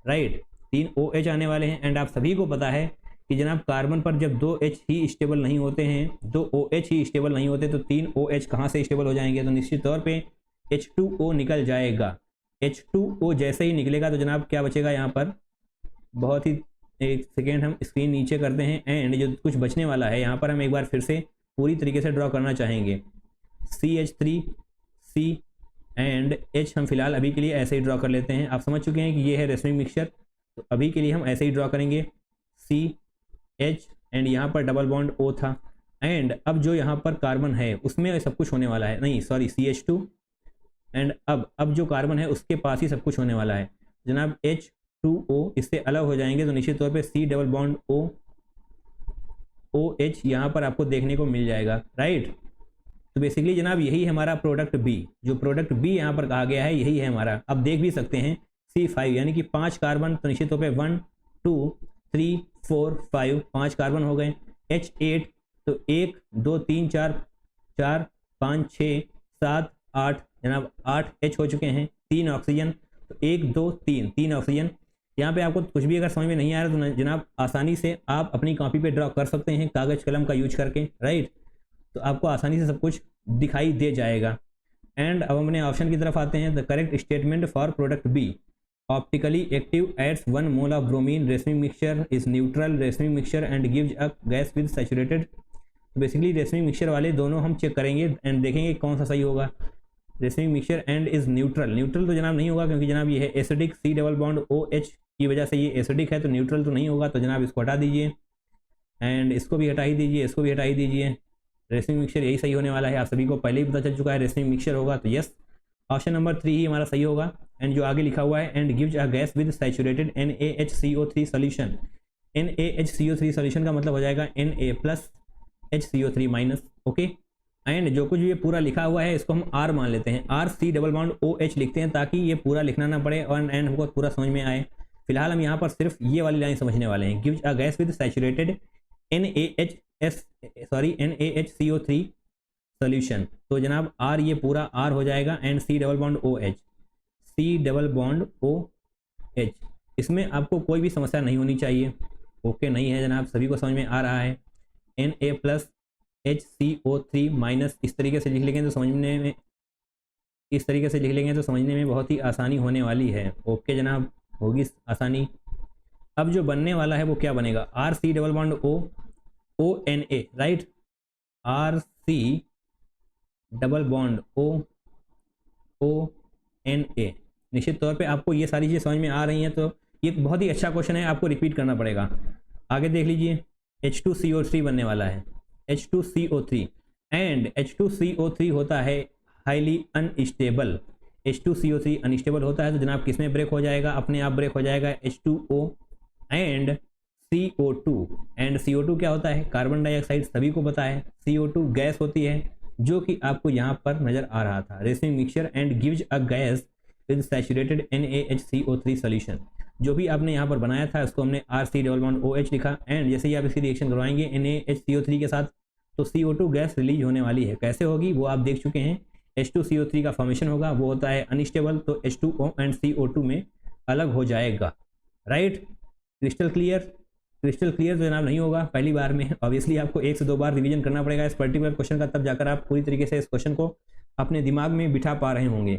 राइट। 3 OH आने वाले हैं एंड आप सभी को पता है कि जनाब कार्बन पर जब 2 H ही स्टेबल नहीं होते हैं, 2 OH ही स्टेबल नहीं होते तो 3 OH कहाँ से स्टेबल हो जाएंगे, तो निश्चित तौर पे H2O निकल जाएगा। H2O जैसे ही निकलेगा तो जनाब क्या बचेगा यहाँ पर, बहुत ही एक सेकेंड हम स्क्रीन नीचे करते हैं एंड जो कुछ बचने वाला है यहाँ पर हम एक बार फिर से पूरी तरीके से ड्रॉ करना चाहेंगे। CH3 C एंड H हम फिलहाल अभी के लिए ऐसे ही ड्रॉ कर लेते हैं। आप समझ चुके हैं कि ये है रेशमिक मिक्सचर, तो अभी के लिए हम ऐसे ही ड्रॉ करेंगे CH एंड यहाँ पर डबल बॉन्ड O था एंड अब जो यहाँ पर कार्बन है उसमें सब कुछ होने वाला है, नहीं सॉरी CH2 एंड अब जो कार्बन है उसके पास ही सब कुछ होने वाला है जनाब। H2O इससे अलग हो जाएंगे तो निश्चित तौर पे C double bond O OH यहाँ पर आपको देखने को मिल जाएगा, राइट। तो बेसिकली जनाब यही है हमारा प्रोडक्ट B। जो प्रोडक्ट B यहाँ पर कहा गया है यही है हमारा। अब देख भी सकते हैं C5 यानी कि 5 कार्बन, तो निश्चित तौर पे 1 2 3 4 5 5 कार्बन हो गए। H8 तो 1 2 3 4 4 5 6 7 8 जनाब 8 H हो चुके हैं। 3 ऑक्सीजन, तो 1 2 3 3 ऑक्सीजन। यहाँ पे आपको कुछ भी अगर समझ में नहीं आ रहा तो जनाब आसानी से आप अपनी कॉपी पे ड्रॉ कर सकते हैं कागज कलम का यूज करके, राइट। तो आपको आसानी से सब कुछ दिखाई दे जाएगा। एंड अब अपने ऑप्शन की तरफ आते हैं। The correct statement for product B, optically active adds 1 mole of bromine, racemic mixture is neutral racemic mixture and gives a gas with saturated. तो बेसिकली रेशमिक मिक्सचर वाले दोनों हम चेक करेंगे एंड देखेंगे कौन सा सही होगा। Racemic mixture and is neutral, neutral तो जनाब नहीं होगा क्योंकि जनाब ये है acidic, C double bond OH की वजह से ये एसिडिक है तो न्यूट्रल तो नहीं होगा। तो जनाब इसको हटा दीजिए एंड इसको भी हटा ही दीजिए, इसको भी हटा ही दीजिए। रेशमिक मिक्सचर यही सही होने वाला है। आप सभी को पहले ही पता चल चुका है रेशमिक मिक्सचर होगा, तो यस ऑप्शन नंबर 3 ही हमारा सही होगा। एंड जो आगे लिखा हुआ है and gives a gas with saturated NaHCO3 solution. NaHCO3 solution का मतलब हो जाएगा Na plus HCO3 minus, okay. And जो कुछ ये पूरा लिखा हुआ है इसको हम R मान लेते हैं। R C double bond OH लिखते हैं ताकि ये पूरा लिखना ना पड़े और एंड हमको पूरा समझ में आए। फिलहाल हम यहाँ पर सिर्फ ये वाली लाइन समझने वाले हैं, gives a gas with saturated NaHCO3 solution. तो जनाब R ये पूरा R हो जाएगा and C double bond OH, C double bond OH। इसमें आपको कोई भी समस्या नहीं होनी चाहिए, ओके नहीं है जनाब, सभी को समझ में आ रहा है। Na प्लस HCO3 माइनस इस तरीके से लिख लेंगे तो समझने में, इस तरीके से लिख लेंगे तो समझने में बहुत ही आसानी होने वाली है, ओके जनाब होगी आसानी। अब जो बनने वाला है वो क्या बनेगा, RC double bond ONA, right. RC double bond ONA। निश्चित तौर पे आपको ये सारी चीज़ें समझ में आ रही हैं तो ये बहुत ही अच्छा क्वेश्चन है, आपको रिपीट करना पड़ेगा। आगे देख लीजिए H2CO3 बनने वाला है, H2CO3। एंड H2CO3 होता है हाईली अनस्टेबल। H2CO3 अनस्टेबल होता है तो जनाब किस में ब्रेक हो जाएगा, अपने आप ब्रेक हो जाएगा H2O and CO2। And CO2 क्या होता है, कार्बन डाइऑक्साइड, सभी को पता है। CO2 गैस होती है जो कि आपको यहाँ पर नजर आ रहा था, racing mixture and gives a gas with saturated NaHCO3 solution. जो भी आपने यहाँ पर बनाया था उसको हमने RC⋯OH लिखा, एंड जैसे ही आप इसकी रिएक्शन करवाएंगे NaHCO3 के साथ तो CO2 गैस रिलीज होने वाली है। कैसे होगी वो आप देख चुके हैं, H2CO3 का फॉर्मेशन होगा, वो होता है अनस्टेबल, तो H2O एंड CO2 में अलग हो जाएगा। Right, crystal clear. Crystal clear तो जनाब नहीं होगा पहली बार में, ऑब्वियसली आपको 1 से 2 बार रिवीजन करना पड़ेगा इस पर्टिकुलर क्वेश्चन का, तब जाकर आप पूरी तरीके से इस क्वेश्चन को अपने दिमाग में बिठा पा रहे होंगे।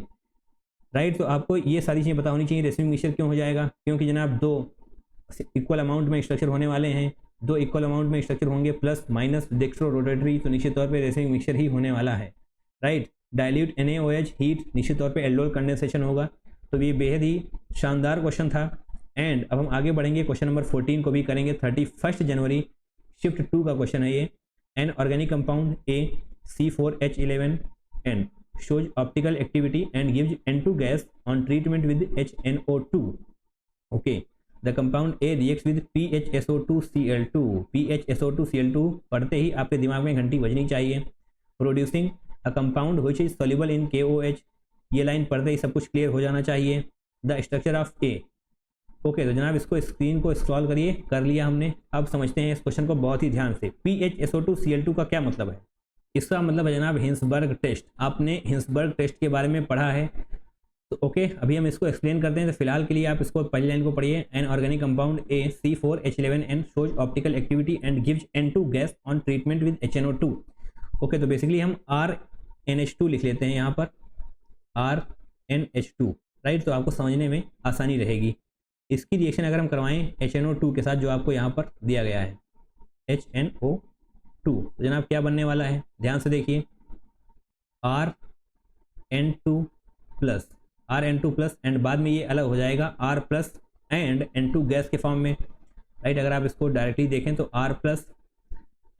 राइट, तो आपको ये सारी चीज़ें पता होनी चाहिए। रेसिंग मिक्सचर क्यों हो जाएगा, क्योंकि जनाब 2 इक्वल अमाउंट में स्ट्रक्चर होने वाले हैं, 2 इक्वल अमाउंट में स्ट्रक्चर होंगे, प्लस माइनस डेक्स्ट्रो रोटेटरी, तो निश्चित तौर पे रेसिंग मिक्सचर ही होने वाला है। राइट, डाइल्यूट NaOH हीट, निश्चित तौर पे एल्डोल कंडेंसेशन होगा। तो ये बेहद ही शानदार क्वेश्चन था। एंड अब हम आगे बढ़ेंगे, क्वेश्चन नंबर 14 को भी करेंगे। 31 जनवरी शिफ्ट 2 का क्वेश्चन है ये। An organic compound C4H11N shows optical activity and gives N2 gas on treatment with HNO2. Okay, the compound A reacts with PHSO2Cl2. PHSO2Cl2 पढ़ते ही आपके दिमाग में घंटी बजनी चाहिए। Producing a compound which is soluble in KOH, ये लाइन पढ़ते ही सब कुछ क्लियर हो जाना चाहिए। The structure of A। Okay, तो जनाब इसको स्क्रीन को स्क्रॉल करिए, कर लिया हमने। अब समझते हैं इस क्वेश्चन को बहुत ही ध्यान से। PHSO2Cl2 का क्या मतलब है, इसका मतलब है जनाब हिंसबर्ग टेस्ट। आपने हिंसबर्ग टेस्ट के बारे में पढ़ा है, तो ओके अभी हम इसको एक्सप्लेन करते हैं। तो फिलहाल के लिए आप इसको पहली लाइन को पढ़िए। An organic compound A C4H11N shows optical activity and gives N2 gas on treatment with HNO2। Okay, तो बेसिकली हम RNH2 लिख लेते हैं यहाँ पर, RNH2। राइट, तो आपको समझने में आसानी रहेगी। इसकी रिएक्शन अगर हम करवाएं HNO2 के साथ जो आपको यहाँ पर दिया गया है HNO2, तो जनाब क्या बनने वाला है, ध्यान से देखिए, RN2 प्लस एंड बाद में ये अलग हो जाएगा R plus and N2 gas के फॉर्म में। राइट, अगर आप इसको डायरेक्टली देखें तो R plus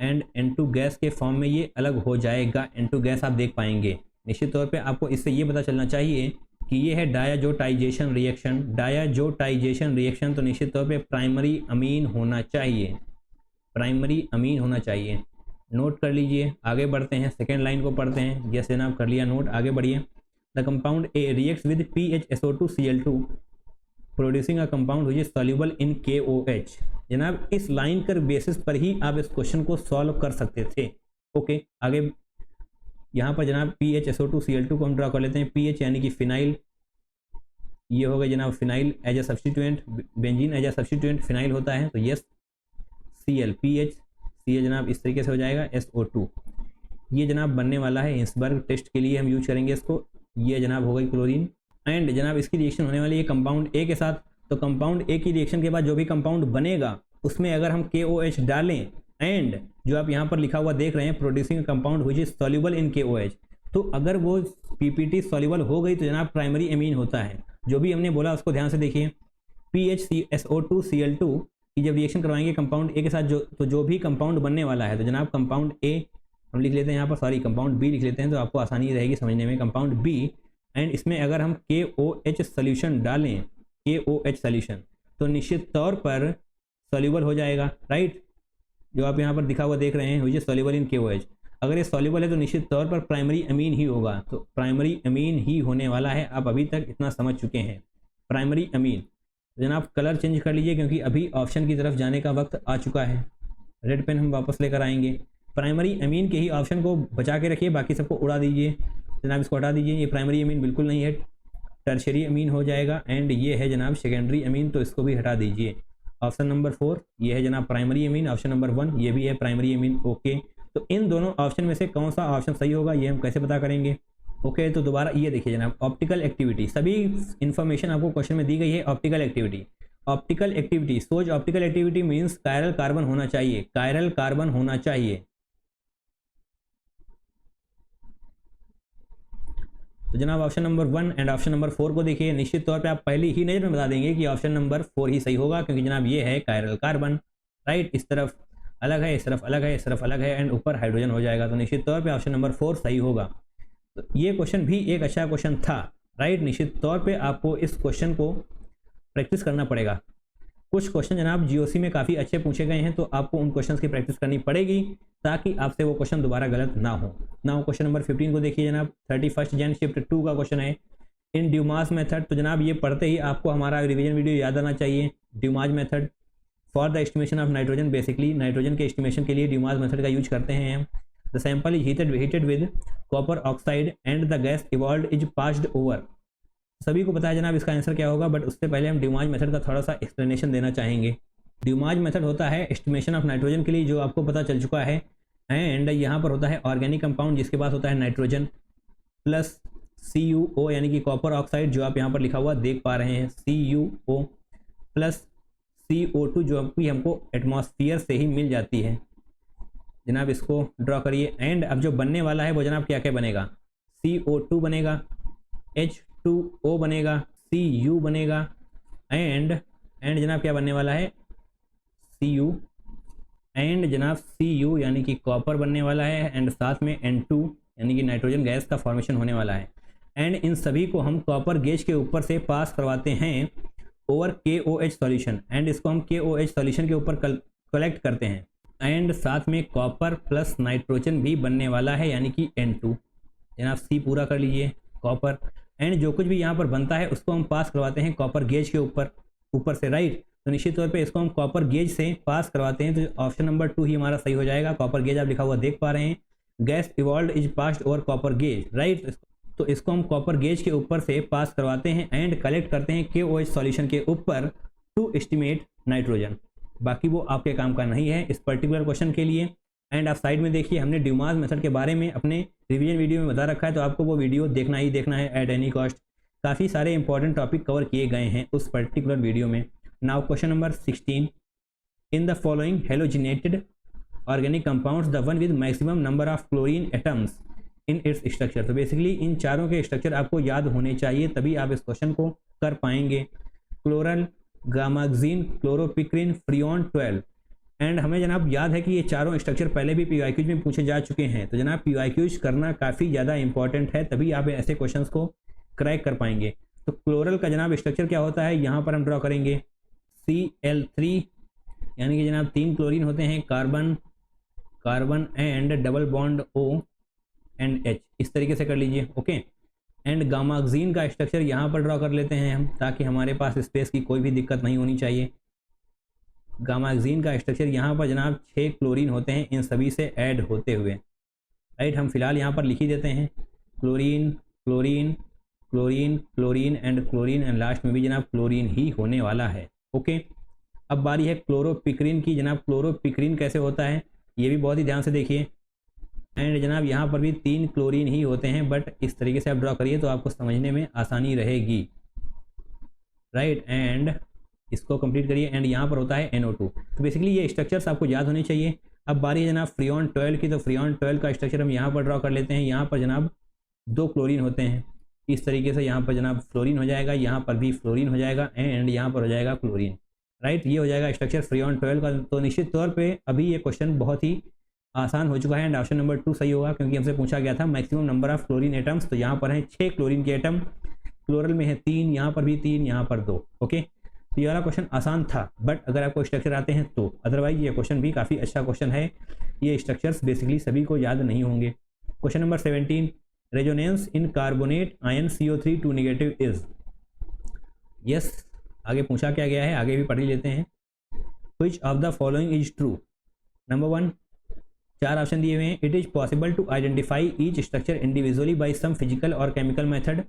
and N2 gas के फॉर्म में ये अलग हो जाएगा। N2 गैस आप देख पाएंगे। निश्चित तौर पे आपको इससे ये पता चलना चाहिए कि ये है डायाजोटाइजेशन रिएक्शन। डायाजोटाइजेशन रिएक्शन तो निश्चित तौर पे प्राइमरी अमीन होना चाहिए, प्राइमरी अमीन होना चाहिए। नोट कर लीजिए, आगे बढ़ते हैं, सेकेंड लाइन को पढ़ते हैं। यस जनाब, कर लिया नोट, आगे बढ़िए। The compound A reacts with PHSO2Cl2 producing a compound which is soluble in KOH। जनाब इस लाइन कर बेसिस पर ही आप इस क्वेश्चन को सॉल्व कर सकते थे। ओके, आगे यहाँ पर जनाब PHSO2Cl2 को हम ड्रा कर लेते हैं। PH यानी कि फिनाइल, ये हो गया जनाब phenyl as a substituent, benzene as a substituent phenyl होता है, तो यस Cl PH Cl जनाब इस तरीके से हो जाएगा SO2। ये जनाब बनने वाला है हिंसबर्ग टेस्ट के लिए हम यूज करेंगे इसको। ये जनाब हो गई क्लोरीन, एंड जनाब इसकी रिएक्शन होने वाली है कंपाउंड A के साथ। तो कंपाउंड A की रिएक्शन के बाद जो भी कंपाउंड बनेगा उसमें अगर हम KOH डालें, एंड जो आप यहाँ पर लिखा हुआ देख रहे हैं producing compound which is soluble in KOH, तो अगर वो PPT सॉल्युबल हो गई तो जनाब प्राइमरी अमीन होता है। जो भी हमने बोला उसको ध्यान से देखिए। PHSO2Cl2 की जब रिएक्शन करवाएंगे कंपाउंड A के साथ जो भी कंपाउंड बनने वाला है, तो जनाब कंपाउंड A हम लिख लेते हैं यहाँ पर, सॉरी कंपाउंड B लिख लेते हैं, तो आपको आसानी रहेगी समझने में। कंपाउंड B, एंड इसमें अगर हम KOH सोल्यूशन डालें, KOH सोल्यूशन, तो निश्चित तौर पर सॉल्युबल हो जाएगा। राइट, जो आप यहाँ पर दिखा हुआ देख रहे हैं which is soluble in KOH, अगर ये सॉल्युबल है तो निश्चित तौर पर प्राइमरी अमीन ही होगा, तो प्राइमरी अमीन ही होने वाला है। आप अभी तक इतना समझ चुके हैं, प्राइमरी अमीन। जनाब कलर चेंज कर लीजिए क्योंकि अभी ऑप्शन की तरफ जाने का वक्त आ चुका है। रेड पेन हम वापस लेकर आएंगे। प्राइमरी अमीन के ही ऑप्शन को बचा के रखिए, बाकी सबको उड़ा दीजिए। जनाब इसको हटा दीजिए, ये प्राइमरी अमीन बिल्कुल नहीं है, टर्शरी अमीन हो जाएगा, एंड ये है जनाब सेकेंडरी अमीन, तो इसको भी हटा दीजिए। ऑप्शन नंबर 4 ये है जनाब प्राइमरी अमीन, ऑप्शन नंबर 1 ये भी है प्राइमरी अमीन। ओके, तो इन दोनों ऑप्शन में से कौन सा ऑप्शन सही होगा ये हम कैसे पता करेंगे। ओके, तो दोबारा ये देखिए जनाब, ऑप्टिकल एक्टिविटी, सभी इन्फॉर्मेशन आपको क्वेश्चन में दी गई है। ऑप्टिकल एक्टिविटी, ऑप्टिकल एक्टिविटी सोच optical activity means chiral carbon होना चाहिए, कायरल कार्बन होना चाहिए। तो जनाब option number 1 and option number 4 को देखिए, निश्चित तौर पे आप पहली ही नज़र में बता देंगे कि ऑप्शन नंबर 4 ही सही होगा, क्योंकि जनाब ये है कायरल कार्बन। राइट, इस तरफ अलग है, इस तरफ अलग है, इस तरफ अलग है, एंड ऊपर हाइड्रोजन हो जाएगा। तो निश्चित तौर पे ऑप्शन नंबर 4 सही होगा। तो ये क्वेश्चन भी एक अच्छा क्वेश्चन था, राइट। निश्चित तौर पे आपको इस क्वेश्चन को प्रैक्टिस करना पड़ेगा। कुछ क्वेश्चन जनाब जीओसी में काफ़ी अच्छे पूछे गए हैं, तो आपको उन क्वेश्चंस की प्रैक्टिस करनी पड़ेगी ताकि आपसे वो क्वेश्चन दोबारा गलत ना हो। क्वेश्चन नंबर 15 को देखिए जनाब, 31 जन शिफ्ट 2 का क्वेश्चन है, इन ड्यूमास मेथड। तो जनाब ये पढ़ते ही आपको हमारा रिवीजन वीडियो याद आना चाहिए। Dumas method for the estimation of nitrogen, basically nitrogen के एस्टिमेशन के लिए ड्यूमास मेथड का यूज करते हैं हम। The sample is heated with copper oxide and the gas evolve is passed over. सभी को पता है जनाब इसका आंसर क्या होगा, बट उससे पहले हम ड्यूमास मेथड का थोड़ा सा एक्सप्लेनेशन देना चाहेंगे। ड्यूमास मेथड होता है एस्टिमेशन ऑफ नाइट्रोजन के लिए, जो आपको पता चल चुका है, एंड यहाँ पर होता है ऑर्गेनिक कंपाउंड जिसके पास होता है नाइट्रोजन प्लस CuO यानी कि कॉपर ऑक्साइड, जो आप यहाँ पर लिखा हुआ देख पा रहे हैं, CuO प्लस CO2 जो कि हमको एटमॉस्फेयर से ही मिल जाती है। जनाब इसको ड्रॉ करिए, एंड अब जो बनने वाला है वो जनाब क्या क्या बनेगा, CO2 बनेगा, H2O बनेगा, Cu बनेगा, एंड जनाब क्या बनने वाला है, Cu, एंड जनाब Cu यानी कि कॉपर बनने वाला है, एंड साथ में N2 यानी कि नाइट्रोजन गैस का फॉर्मेशन होने वाला है। एंड इन सभी को हम कॉपर गेज के ऊपर से पास करवाते हैं ओवर KOH सॉल्यूशन, एंड इसको हम KOH सॉल्यूशन के ऊपर कलेक्ट करते हैं, एंड साथ में कॉपर प्लस नाइट्रोजन भी बनने वाला है यानी कि N2। जनाब C पूरा कर लीजिए, कॉपर, एंड जो कुछ भी यहाँ पर बनता है उसको हम पास करवाते हैं कॉपर गेज के ऊपर से, राइट। तो निश्चित तौर पे इसको हम कॉपर गेज से पास करवाते हैं, तो ऑप्शन नंबर 2 ही हमारा सही हो जाएगा। कॉपर गेज आप लिखा हुआ देख पा रहे हैं, gas evolve is passed over copper gauge, right. तो इसको हम कॉपर गेज के ऊपर से पास करवाते हैं एंड कलेक्ट करते हैं KOH सॉल्यूशन के ऊपर टू एस्टिमेट नाइट्रोजन। बाकी वो आपके काम का नहीं है इस पर्टिकुलर क्वेश्चन के लिए। एंड आप साइड में देखिए, हमने ड्यूमास मेथड के बारे में अपने रिवीजन वीडियो में बता रखा है, तो आपको वो वीडियो देखना ही देखना है एट एनी कॉस्ट। काफ़ी सारे इंपॉर्टेंट टॉपिक कवर किए गए हैं उस पर्टिकुलर वीडियो में। Now question number 16, in the following halogenated organic compounds the one with maximum number of chlorine atoms in its structure. तो बेसिकली इन चारों के स्ट्रक्चर आपको याद होने चाहिए, तभी आप इस क्वेश्चन को कर पाएंगे। Chloral, gammexane, chloropicrin, freon 12। And हमें जनाब याद है कि ये चारों स्ट्रक्चर पहले भी PYQs में पूछे जा चुके हैं, तो जनाब PYQs करना काफ़ी ज़्यादा इंपॉर्टेंट है, तभी आप ऐसे क्वेश्चंस को क्रैक कर पाएंगे। तो क्लोरल का जनाब स्ट्रक्चर क्या होता है, यहाँ पर हम ड्रॉ करेंगे Cl3 यानी कि जनाब 3 क्लोरीन होते हैं, carbon and double bond O and H, इस तरीके से कर लीजिए, ओके। एंड गामाक्सिन का स्ट्रक्चर यहाँ पर ड्रॉ कर लेते हैं हम, ताकि हमारे पास स्पेस की कोई भी दिक्कत नहीं होनी चाहिए। गामाक्सिन का स्ट्रक्चर यहाँ पर जनाब 6 क्लोरीन होते हैं इन सभी से ऐड होते हुए, राइट। हम फिलहाल यहाँ पर लिख ही देते हैं chlorine chlorine chlorine chlorine and chlorine, and last में भी जनाब क्लोरीन ही होने वाला है, ओके। अब बारी है क्लोरोपिक्रिन की। जनाब क्लोरोपिक्रिन कैसे होता है ये भी बहुत ही ध्यान से देखिए, एंड जनाब यहाँ पर भी 3 क्लोरीन ही होते हैं, बट इस तरीके से आप ड्रॉ करिए तो आपको समझने में आसानी रहेगी, राइट। एंड इसको कंप्लीट करिए, एंड यहाँ पर होता है NO2। तो बेसिकली ये स्ट्रक्चर्स आपको याद होने चाहिए। अब बारी है जनाब फ्रियोन 12 की, तो फ्रियोन 12 का स्ट्रक्चर हम यहाँ पर ड्रॉ कर लेते हैं। यहाँ पर जनाब 2 क्लोरीन होते हैं, इस तरीके से यहाँ पर जनाब फ्लोरीन हो जाएगा, यहाँ पर भी फ्लोरीन हो जाएगा, एंड यहाँ पर हो जाएगा क्लोरीन, राइट। ये हो जाएगा स्ट्रक्चर फ्रियोन 12 का। तो निश्चित तौर पर अभी ये क्वेश्चन बहुत ही आसान हो चुका है, एंड ऑप्शन नंबर 2 सही होगा, क्योंकि हमसे पूछा गया था maximum number of chlorine atoms. तो यहाँ पर है 6 क्लोरीन के एटम, क्लोरल में है 3, यहाँ पर भी 3, यहाँ पर 2, ओके। तो ये वाला क्वेश्चन आसान था, बट अगर आपको स्ट्रक्चर आते हैं तो, अदरवाइज ये क्वेश्चन भी काफ़ी अच्छा क्वेश्चन है। ये स्ट्रक्चर्स बेसिकली सभी को याद नहीं होंगे। Question number 17, resonance in carbonate ion CO3 2 negative is. Yes, आगे पूछा क्या गया है, आगे भी पढ़ ही लेते हैं। Which of the following is true. Number 1, 4 option दिए हुए हैं। It is possible to identify each structure individually by some physical और केमिकल मेथड,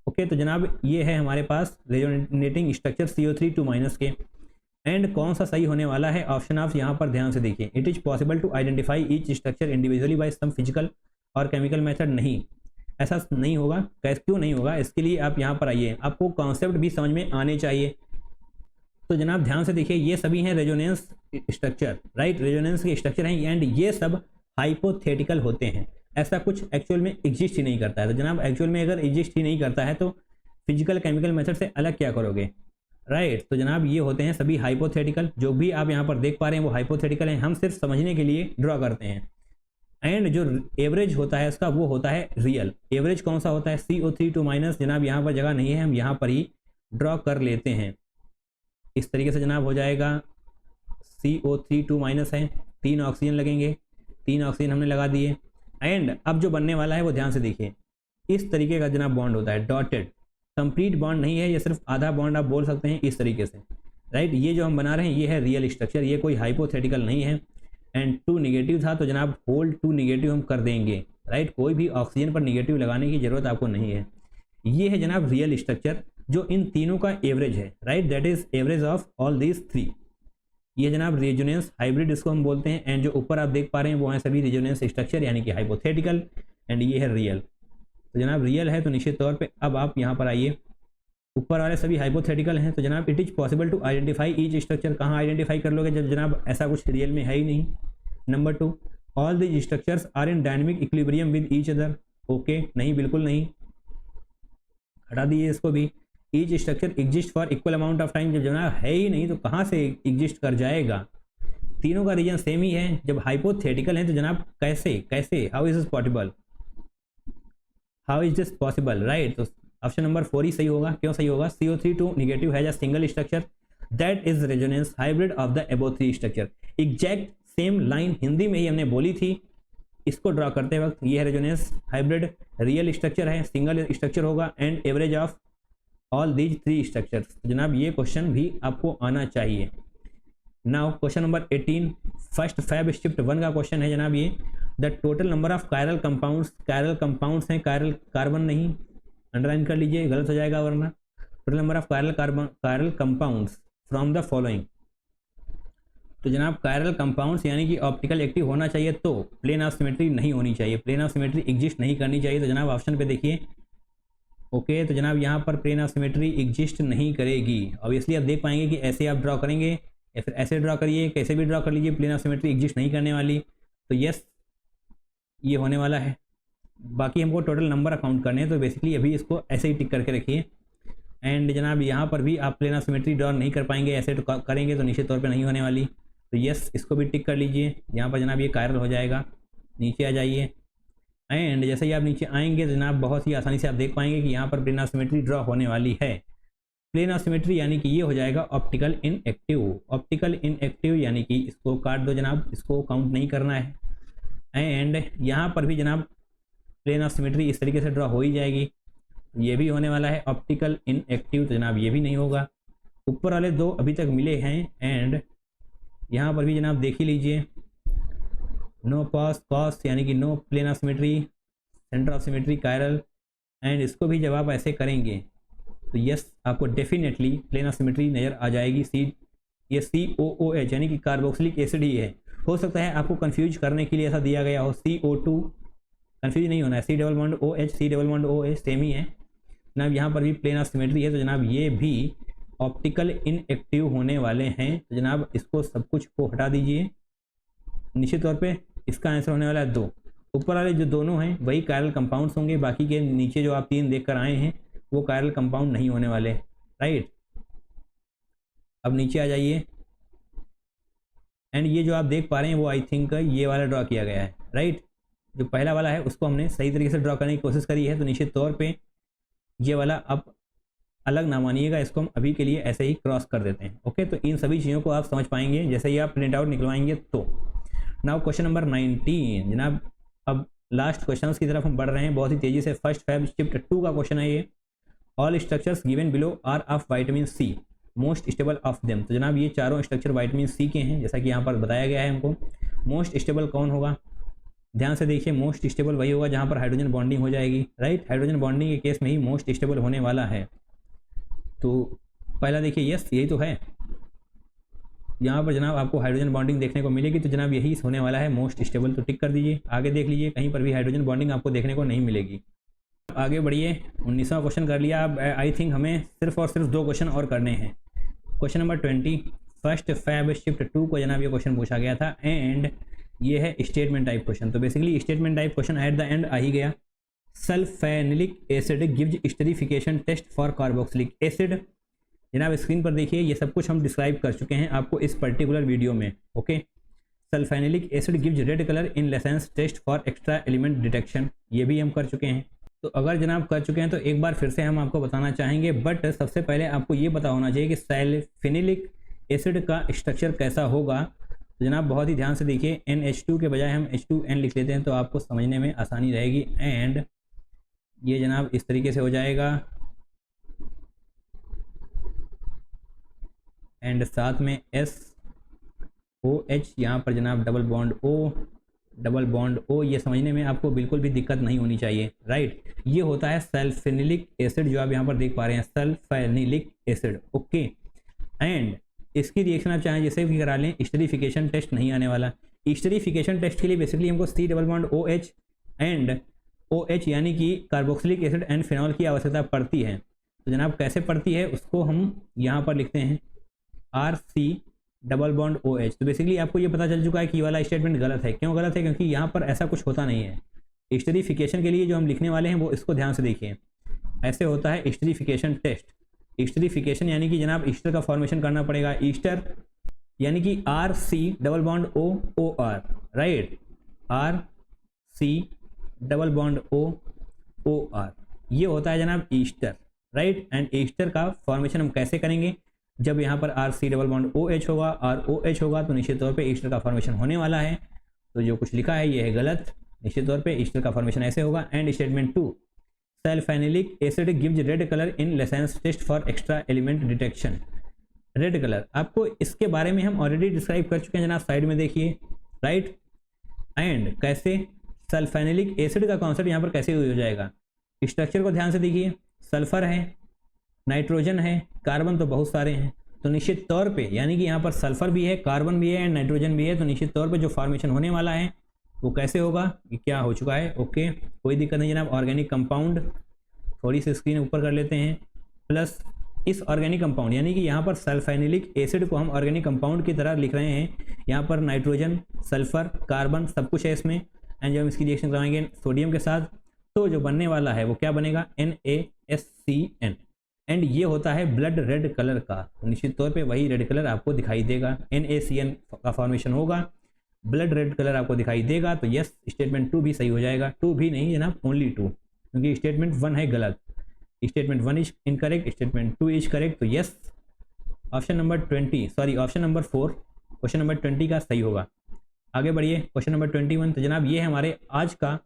ओके। तो जनाब ये है हमारे पास रेजोनेटिंग स्ट्रक्चर CO3 के, एंड कौन सा सही होने वाला है, ऑप्शन आप यहाँ पर ध्यान से देखिए। It is possible to identify each structure individually by some physical और केमिकल मेथड, नहीं, ऐसा नहीं होगा। कैसे, क्यों नहीं होगा, इसके लिए आप यहाँ पर आइए, आपको कॉन्सेप्ट भी समझ में आने चाहिए। तो जनाब ध्यान से देखिए, ये सभी हैं रेजोनेंस स्ट्रक्चर, राइट। रेजोनेंस के स्ट्रक्चर हैं, एंड ये सब हाइपोथेटिकल होते हैं, ऐसा कुछ एक्चुअल में एग्जिस्ट ही नहीं करता है। तो जनाब एक्चुअल में अगर एग्जिस्ट ही नहीं करता है तो फिजिकल केमिकल मेथड से अलग क्या करोगे, राइट। तो जनाब ये होते हैं सभी हाइपोथेटिकल, जो भी आप यहाँ पर देख पा रहे हैं वो हाइपोथेटिकल हैं, हम सिर्फ समझने के लिए ड्रॉ करते हैं। एंड जो एवरेज होता है उसका वो होता है रियल। एवरेज कौन सा होता है, CO3 माइनस, जनाब यहाँ पर जगह नहीं है, हम यहाँ पर ही ड्रॉ कर लेते हैं। इस तरीके से जनाब हो जाएगा, CO3 माइनस है, 3 ऑक्सीजन लगेंगे, 3 ऑक्सीजन हमने लगा दिए। एंड अब जो बनने वाला है वो ध्यान से देखिए, इस तरीके का जनाब बॉन्ड होता है, डॉटेड। कंप्लीट बॉन्ड नहीं है, ये सिर्फ आधा बॉन्ड आप बोल सकते हैं इस तरीके से, राइट। ये जो हम बना रहे हैं ये है रियल स्ट्रक्चर, ये कोई हाइपोथेटिकल नहीं है। एंड 2 नेगेटिव था तो जनाब होल्ड 2 नेगेटिव हम कर देंगे, राइट। कोई भी ऑक्सीजन पर नेगेटिव लगाने की जरूरत आपको नहीं है। ये है जनाब रियल स्ट्रक्चर जो इन तीनों का एवरेज है, right, that is average of all these 3। ये जनाब रेजोनेंस हाइब्रिड इसको हम बोलते हैं। एंड जो ऊपर आप देख पा रहे हैं वो है सभी रेजोनेंस स्ट्रक्चर यानी कि हाइपोथेटिकल, एंड ये है रियल। तो जनाब रियल है तो निश्चित तौर पे अब आप यहाँ पर आइए, ऊपर वाले सभी हाइपोथेटिकल हैं। तो जनाब it is possible to identify each structure, कहाँ आइडेंटिफाई कर लोगे जब जनाब ऐसा कुछ रियल में है ही नहीं। Number 2, all these structures are in dynamic equilibrium with each other. Okay, नहीं, बिल्कुल नहीं, हटा दीजिए इसको भी। Each structure exist for equal amount of time, जब जनाब है ही नहीं तो कहाँ से एग्जिस्ट कर जाएगा। तीनों का रीजन सेम ही है, जब हाइपोथेटिकल है तो जनाब कैसे कैसे, how is this possible, how is this possible, right. तो ऑप्शन नंबर 4 ही सही होगा। क्यों सही होगा, CO3 negative has a single structure that is resonance hybrid of the above 3 structure. Exact same line Hindi में ही हमने बोली थी इसको ड्रॉ करते वक्त। ये है रेजोनेंस हाइब्रिड, रियल स्ट्रक्चर है, सिंगल स्ट्रक्चर होगा, and average of all these 3 structures. जनाब ये क्वेश्चन भी आपको आना चाहिए। Now question number 18, first Feb shift 1 का क्वेश्चन है जनाब ये। The total number of chiral compounds हैं, कायरल कार्बन नहीं, अंडरलाइन कर लीजिए, गलत हो जाएगा वरना। Total number of chiral compounds from the following. तो जनाब कायरल कंपाउंड्स यानी कि ऑप्टिकल एक्टिव होना चाहिए, तो प्लेन ऑफ सिमेट्री नहीं होनी चाहिए, प्लेन ऑफ सिमेट्री एग्जिस्ट नहीं करनी चाहिए। तो जनाब ऑप्शन पे देखिए, ओके, तो जनाब यहाँ पर प्लेन ऑफ सिमेट्री एग्जिस्ट नहीं करेगी। ऑब्वियसली आप देख पाएंगे कि ऐसे आप ड्रॉ करेंगे या फिर ऐसे ड्रॉ करिए, कैसे भी ड्रॉ कर लीजिए, प्लेन ऑफ सिमेट्री एग्जिस्ट नहीं करने वाली। तो यस, ये होने वाला है। बाकी हमको टोटल नंबर अकाउंट करने हैं, तो बेसिकली अभी इसको ऐसे ही टिक करके रखिए। एंड जनाब यहाँ पर भी आप प्लेन ऑफ सिमेट्री ड्रॉ नहीं कर पाएंगे, ऐसे करेंगे तो निश्चित तौर पे नहीं होने वाली। तो यस, इसको भी टिक कर लीजिए। यहाँ पर जनाब ये कायरल हो जाएगा। नीचे आ जाइए, एंड जैसे ही आप नीचे आएंगे तो जनाब बहुत ही आसानी से आप देख पाएंगे कि यहाँ पर प्लेन ऑफ सिमेट्री ड्रॉ होने वाली है। प्लेन ऑफ सिमेट्री यानी कि ये हो जाएगा ऑप्टिकल इनएक्टिव। ऑप्टिकल इनएक्टिव यानी कि इसको काट दो जनाब, इसको काउंट नहीं करना है। एंड यहाँ पर भी जनाब प्लेन ऑफ सिमेट्री इस तरीके से ड्रॉ हो ही जाएगी। ये भी होने वाला है ऑप्टिकल इनएक्टिव, तो जनाब ये भी नहीं होगा। ऊपर वाले 2 अभी तक मिले हैं। एंड यहाँ पर भी जनाब देख ही लीजिए, नो कॉस यानी कि no plane of symmetry, centre of symmetry chiral. And इसको भी जब आप ऐसे करेंगे तो यस, आपको डेफिनेटली प्लेन ऑफ सिमेट्री नज़र आ जाएगी। ये COOH यानी कि कार्बोक्सिलिक एसिड ही है। हो सकता है आपको कंफ्यूज करने के लिए ऐसा दिया गया हो, CO2, कंफ्यूज नहीं होना है, C double bond OH, C double bond OH same ही है जनाब। यहाँ पर भी प्लेन ऑफ सिमेट्री है, तो जनाब ये भी ऑप्टिकल इनएक्टिव होने वाले हैं। तो जनाब इसको सब कुछ को हटा दीजिए। निश्चित तौर पे इसका आंसर होने वाला है 2। ऊपर वाले जो दोनों हैं वही कायरल कंपाउंड्स होंगे, बाकी के नीचे जो आप 3 देख कर आए हैं वो कायरल कंपाउंड नहीं होने वाले, राइट। अब नीचे आ जाइए, एंड ये जो आप देख पा रहे हैं वो आई थिंक ये वाला ड्रॉ किया गया है, राइट। जो पहला वाला है उसको हमने सही तरीके से ड्रॉ करने की कोशिश करी है, तो निश्चित तौर पे ये वाला अब अलग ना मानिएगा, इसको हम अभी के लिए ऐसे ही क्रॉस कर देते हैं। ओके, तो इन सभी चीज़ों को आप समझ पाएंगे जैसे ही आप प्रिंट आउट निकलवाएंगे। तो नाउ क्वेश्चन नंबर 19 जनाब, अब लास्ट क्वेश्चन की तरफ हम बढ़ रहे हैं बहुत ही तेज़ी से। फर्स्ट फैब शिफ्ट 2 का क्वेश्चन है ये। All structures given below are of vitamin C, most stable of them. तो जनाब ये चारों स्ट्रक्चर विटामिन सी के हैं, जैसा कि यहाँ पर बताया गया है हमको। मोस्ट स्टेबल कौन होगा, ध्यान से देखिए, मोस्ट स्टेबल वही होगा जहाँ पर हाइड्रोजन बॉन्डिंग हो जाएगी, राइट। हाइड्रोजन बॉन्डिंग के केस में ही मोस्ट स्टेबल होने वाला है। तो पहला देखिए, यस यही तो है, यहाँ पर जनाब आपको हाइड्रोजन बॉन्डिंग देखने को मिलेगी, तो जनाब यही होने वाला है मोस्ट स्टेबल। तो टिक कर दीजिए। आगे देख लीजिए, कहीं पर भी हाइड्रोजन बॉन्डिंग आपको देखने को नहीं मिलेगी। आगे बढ़िए, 19वां क्वेश्चन कर लिया। अब आई थिंक हमें सिर्फ और सिर्फ 2 क्वेश्चन और करने हैं। Question number 20, first Feb shift 2 को जनाब ये क्वेश्चन पूछा गया था, एंड ये है स्टेटमेंट टाइप क्वेश्चन। तो basically statement type question at the end आ ही गया। Sulphanilic acid gives esterification test for carboxylic acid जनाब स्क्रीन पर देखिए, ये सब कुछ हम डिस्क्राइब कर चुके हैं आपको इस पर्टिकुलर वीडियो में। Okay, sulphanilic acid gives red colour in Lassaigne's test for extra element detection, ये भी हम कर चुके हैं। तो अगर जनाब कर चुके हैं तो एक बार फिर से हम आपको बताना चाहेंगे, बट सबसे पहले आपको ये पता होना चाहिए कि सल्फेनिलिक एसिड का स्ट्रक्चर कैसा होगा। तो जनाब बहुत ही ध्यान से देखिए, NH2 के बजाय हम H2N लिख लेते हैं तो आपको समझने में आसानी रहेगी। एंड ये जनाब इस तरीके से हो जाएगा, एंड साथ में SOH, यहाँ पर जनाब डबल बॉन्ड O, ये समझने में आपको बिल्कुल भी दिक्कत नहीं होनी चाहिए, राइट। ये होता है सल्फेनिलिक एसिड, जो आप यहाँ पर देख पा रहे हैं, सल्फेनिलिक एसिड। ओके, एंड इसकी रिएक्शन आप चाहें जैसे भी करा लें, स्टेरिफिकेशन टेस्ट नहीं आने वाला। स्टेरिफिकेशन टेस्ट के लिए बेसिकली हमको C double bond OH and OH यानी कि कार्बोक्सिलिक एसिड एंड फिनॉल की आवश्यकता पड़ती है। तो जनाब कैसे पड़ती है उसको हम यहाँ पर लिखते हैं RC डबल बॉन्ड OH। तो बेसिकली आपको ये पता चल चुका है कि ये वाला स्टेटमेंट गलत है। क्यों गलत है? क्योंकि यहाँ पर ऐसा कुछ होता नहीं है। स्टेरिफिकेशन के लिए जो हम लिखने वाले हैं वो इसको ध्यान से देखिए, ऐसे होता है स्टेरिफिकेशन टेस्ट। स्टेरिफिकेशन यानी कि जनाब ईस्टर का फॉर्मेशन करना पड़ेगा। ईस्टर यानी कि RC double bond OR, right, RC double bond OR, ये होता है जनाब ईस्टर, राइट। एंड ईस्टर का फॉर्मेशन हम कैसे करेंगे? जब यहाँ पर RC डबल बॉन्ड OH होगा और OH होगा तो निश्चित तौर पे ईस्टर का फॉर्मेशन होने वाला है। तो जो कुछ लिखा है ये है गलत, निश्चित तौर पे ईस्टर का फॉर्मेशन ऐसे होगा। And statement 2, sulphanilic acid gives red colour in Lassaigne's test for extra element detection. Red colour आपको इसके बारे में हम ऑलरेडी डिस्क्राइब कर चुके हैं जनाब, साइड में देखिए, राइट। एंड कैसे सल्फेनिलिक एसिड का कॉन्सेप्ट यहाँ पर कैसे हो जाएगा, स्ट्रक्चर को ध्यान से देखिए, सल्फर है, नाइट्रोजन है, कार्बन तो बहुत सारे हैं। तो निश्चित तौर पे यानी कि यहाँ पर सल्फर भी है, कार्बन भी है एंड नाइट्रोजन भी है। तो निश्चित तौर पे जो फॉर्मेशन होने वाला है वो कैसे होगा, ये क्या हो चुका है। ओके, कोई दिक्कत नहीं जनाब। ऑर्गेनिक कंपाउंड, थोड़ी सी स्क्रीन ऊपर कर लेते हैं, प्लस इस ऑर्गेनिक कंपाउंड यानी कि यहाँ पर सल्फेनिलिक एसिड को हम ऑर्गेनिक कंपाउंड की तरह लिख रहे हैं। यहाँ पर नाइट्रोजन, सल्फर, कार्बन सब कुछ है इसमें। एंड जब हम इसकी रिएक्शन कराएंगे सोडियम के साथ तो जो बनने वाला है वो क्या बनेगा, NaSCN। एंड ये होता है ब्लड रेड कलर का। तो निश्चित तौर पे वही रेड कलर आपको दिखाई देगा, NaCN का फॉर्मेशन होगा, ब्लड रेड कलर आपको दिखाई देगा। तो यस, स्टेटमेंट 2 भी सही हो जाएगा। 2 भी नहीं जनाब, ओनली 2, क्योंकि स्टेटमेंट 1 है गलत। Statement 1 is incorrect, statement 2 is correct. तो yes, option number 4 question number 20 का सही होगा। आगे बढ़िए, क्वेश्चन नंबर 21। तो जनाब ये है हमारे आज का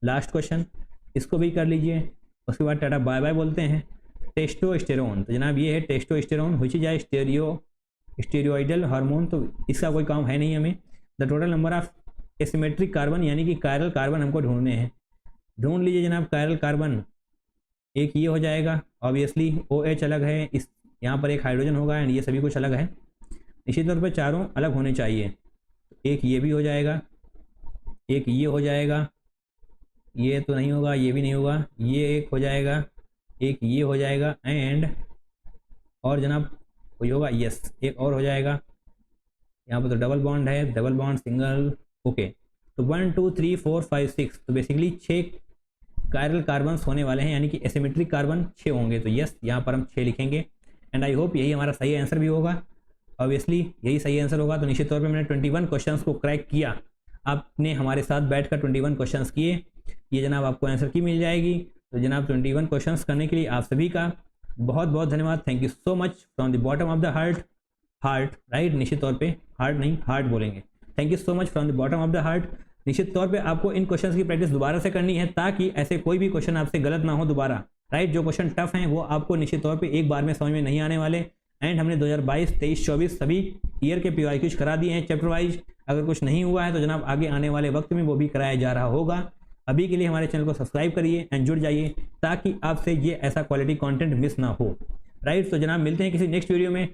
लास्ट क्वेश्चन, इसको भी कर लीजिए, उसके बाद टाटा बाय बाय बोलते हैं। टेस्टोस्टेरोन, तो जनाब ये है testosterone, which is a steroidal hormone. तो इसका कोई काम है नहीं हमें। The total number of asymmetric carbon यानी कि कायरल कार्बन हमको ढूंढने हैं। ढूंढ लीजिए जनाब कायरल कार्बन। एक ये हो जाएगा, ऑब्वियसली OH अलग है, इस यहाँ पर एक हाइड्रोजन होगा एंड ये सभी कुछ अलग है। निश्चित तौर पर चारों अलग होने चाहिए। एक ये भी हो जाएगा, एक ये हो जाएगा, ये तो नहीं होगा, ये भी नहीं होगा, ये एक हो जाएगा, एक ये हो जाएगा, एंड और जनाब कोई होगा, यस एक और हो जाएगा। यहाँ पर तो डबल बॉन्ड है, डबल बॉन्ड, सिंगल। ओके, तो 1 2 3 4 5 6, तो बेसिकली 6 कायरल कार्बन्स होने वाले हैं, यानी कि एसिमेट्रिक कार्बन 6 होंगे। तो यस, यहाँ पर हम 6 लिखेंगे एंड आई होप यही हमारा सही आंसर भी होगा। ऑब्वियसली यही सही आंसर होगा। तो निश्चित तौर पे मैंने 21 क्वेश्चंस को क्रैक किया, आपने हमारे साथ बैठकर 21 क्वेश्चंस किए, ये जनाब आपको आंसर की मिल जाएगी। तो जनाब 21 क्वेश्चंस करने के लिए आप सभी का बहुत बहुत धन्यवाद। Thank you so much from the bottom of the heart, right, निश्चित तौर पे हार्ट नहीं हार्ट बोलेंगे। Thank you so much from the bottom of the heart. निश्चित तौर पे आपको इन क्वेश्चंस की प्रैक्टिस दोबारा से करनी है, ताकि ऐसे कोई भी क्वेश्चन आपसे गलत ना हो दोबारा, राइट। जो क्वेश्चन टफ हैं वो आपको निश्चित तौर पे एक बार में समझ में नहीं आने वाले। एंड हमने 2022, 23, 24 सभी ईयर के PYQs करा दिए हैं चैप्टर वाइज। अगर कुछ नहीं हुआ है तो जनाब आगे आने वाले वक्त में वो भी कराया जा रहा होगा। अभी के लिए हमारे चैनल को सब्सक्राइब करिए एंड जुड़ जाइए, ताकि आपसे ये ऐसा क्वालिटी कंटेंट मिस ना हो, राइट। तो जनाब मिलते हैं किसी नेक्स्ट वीडियो में।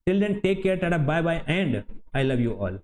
Till then take care, tata bye bye and I love you all.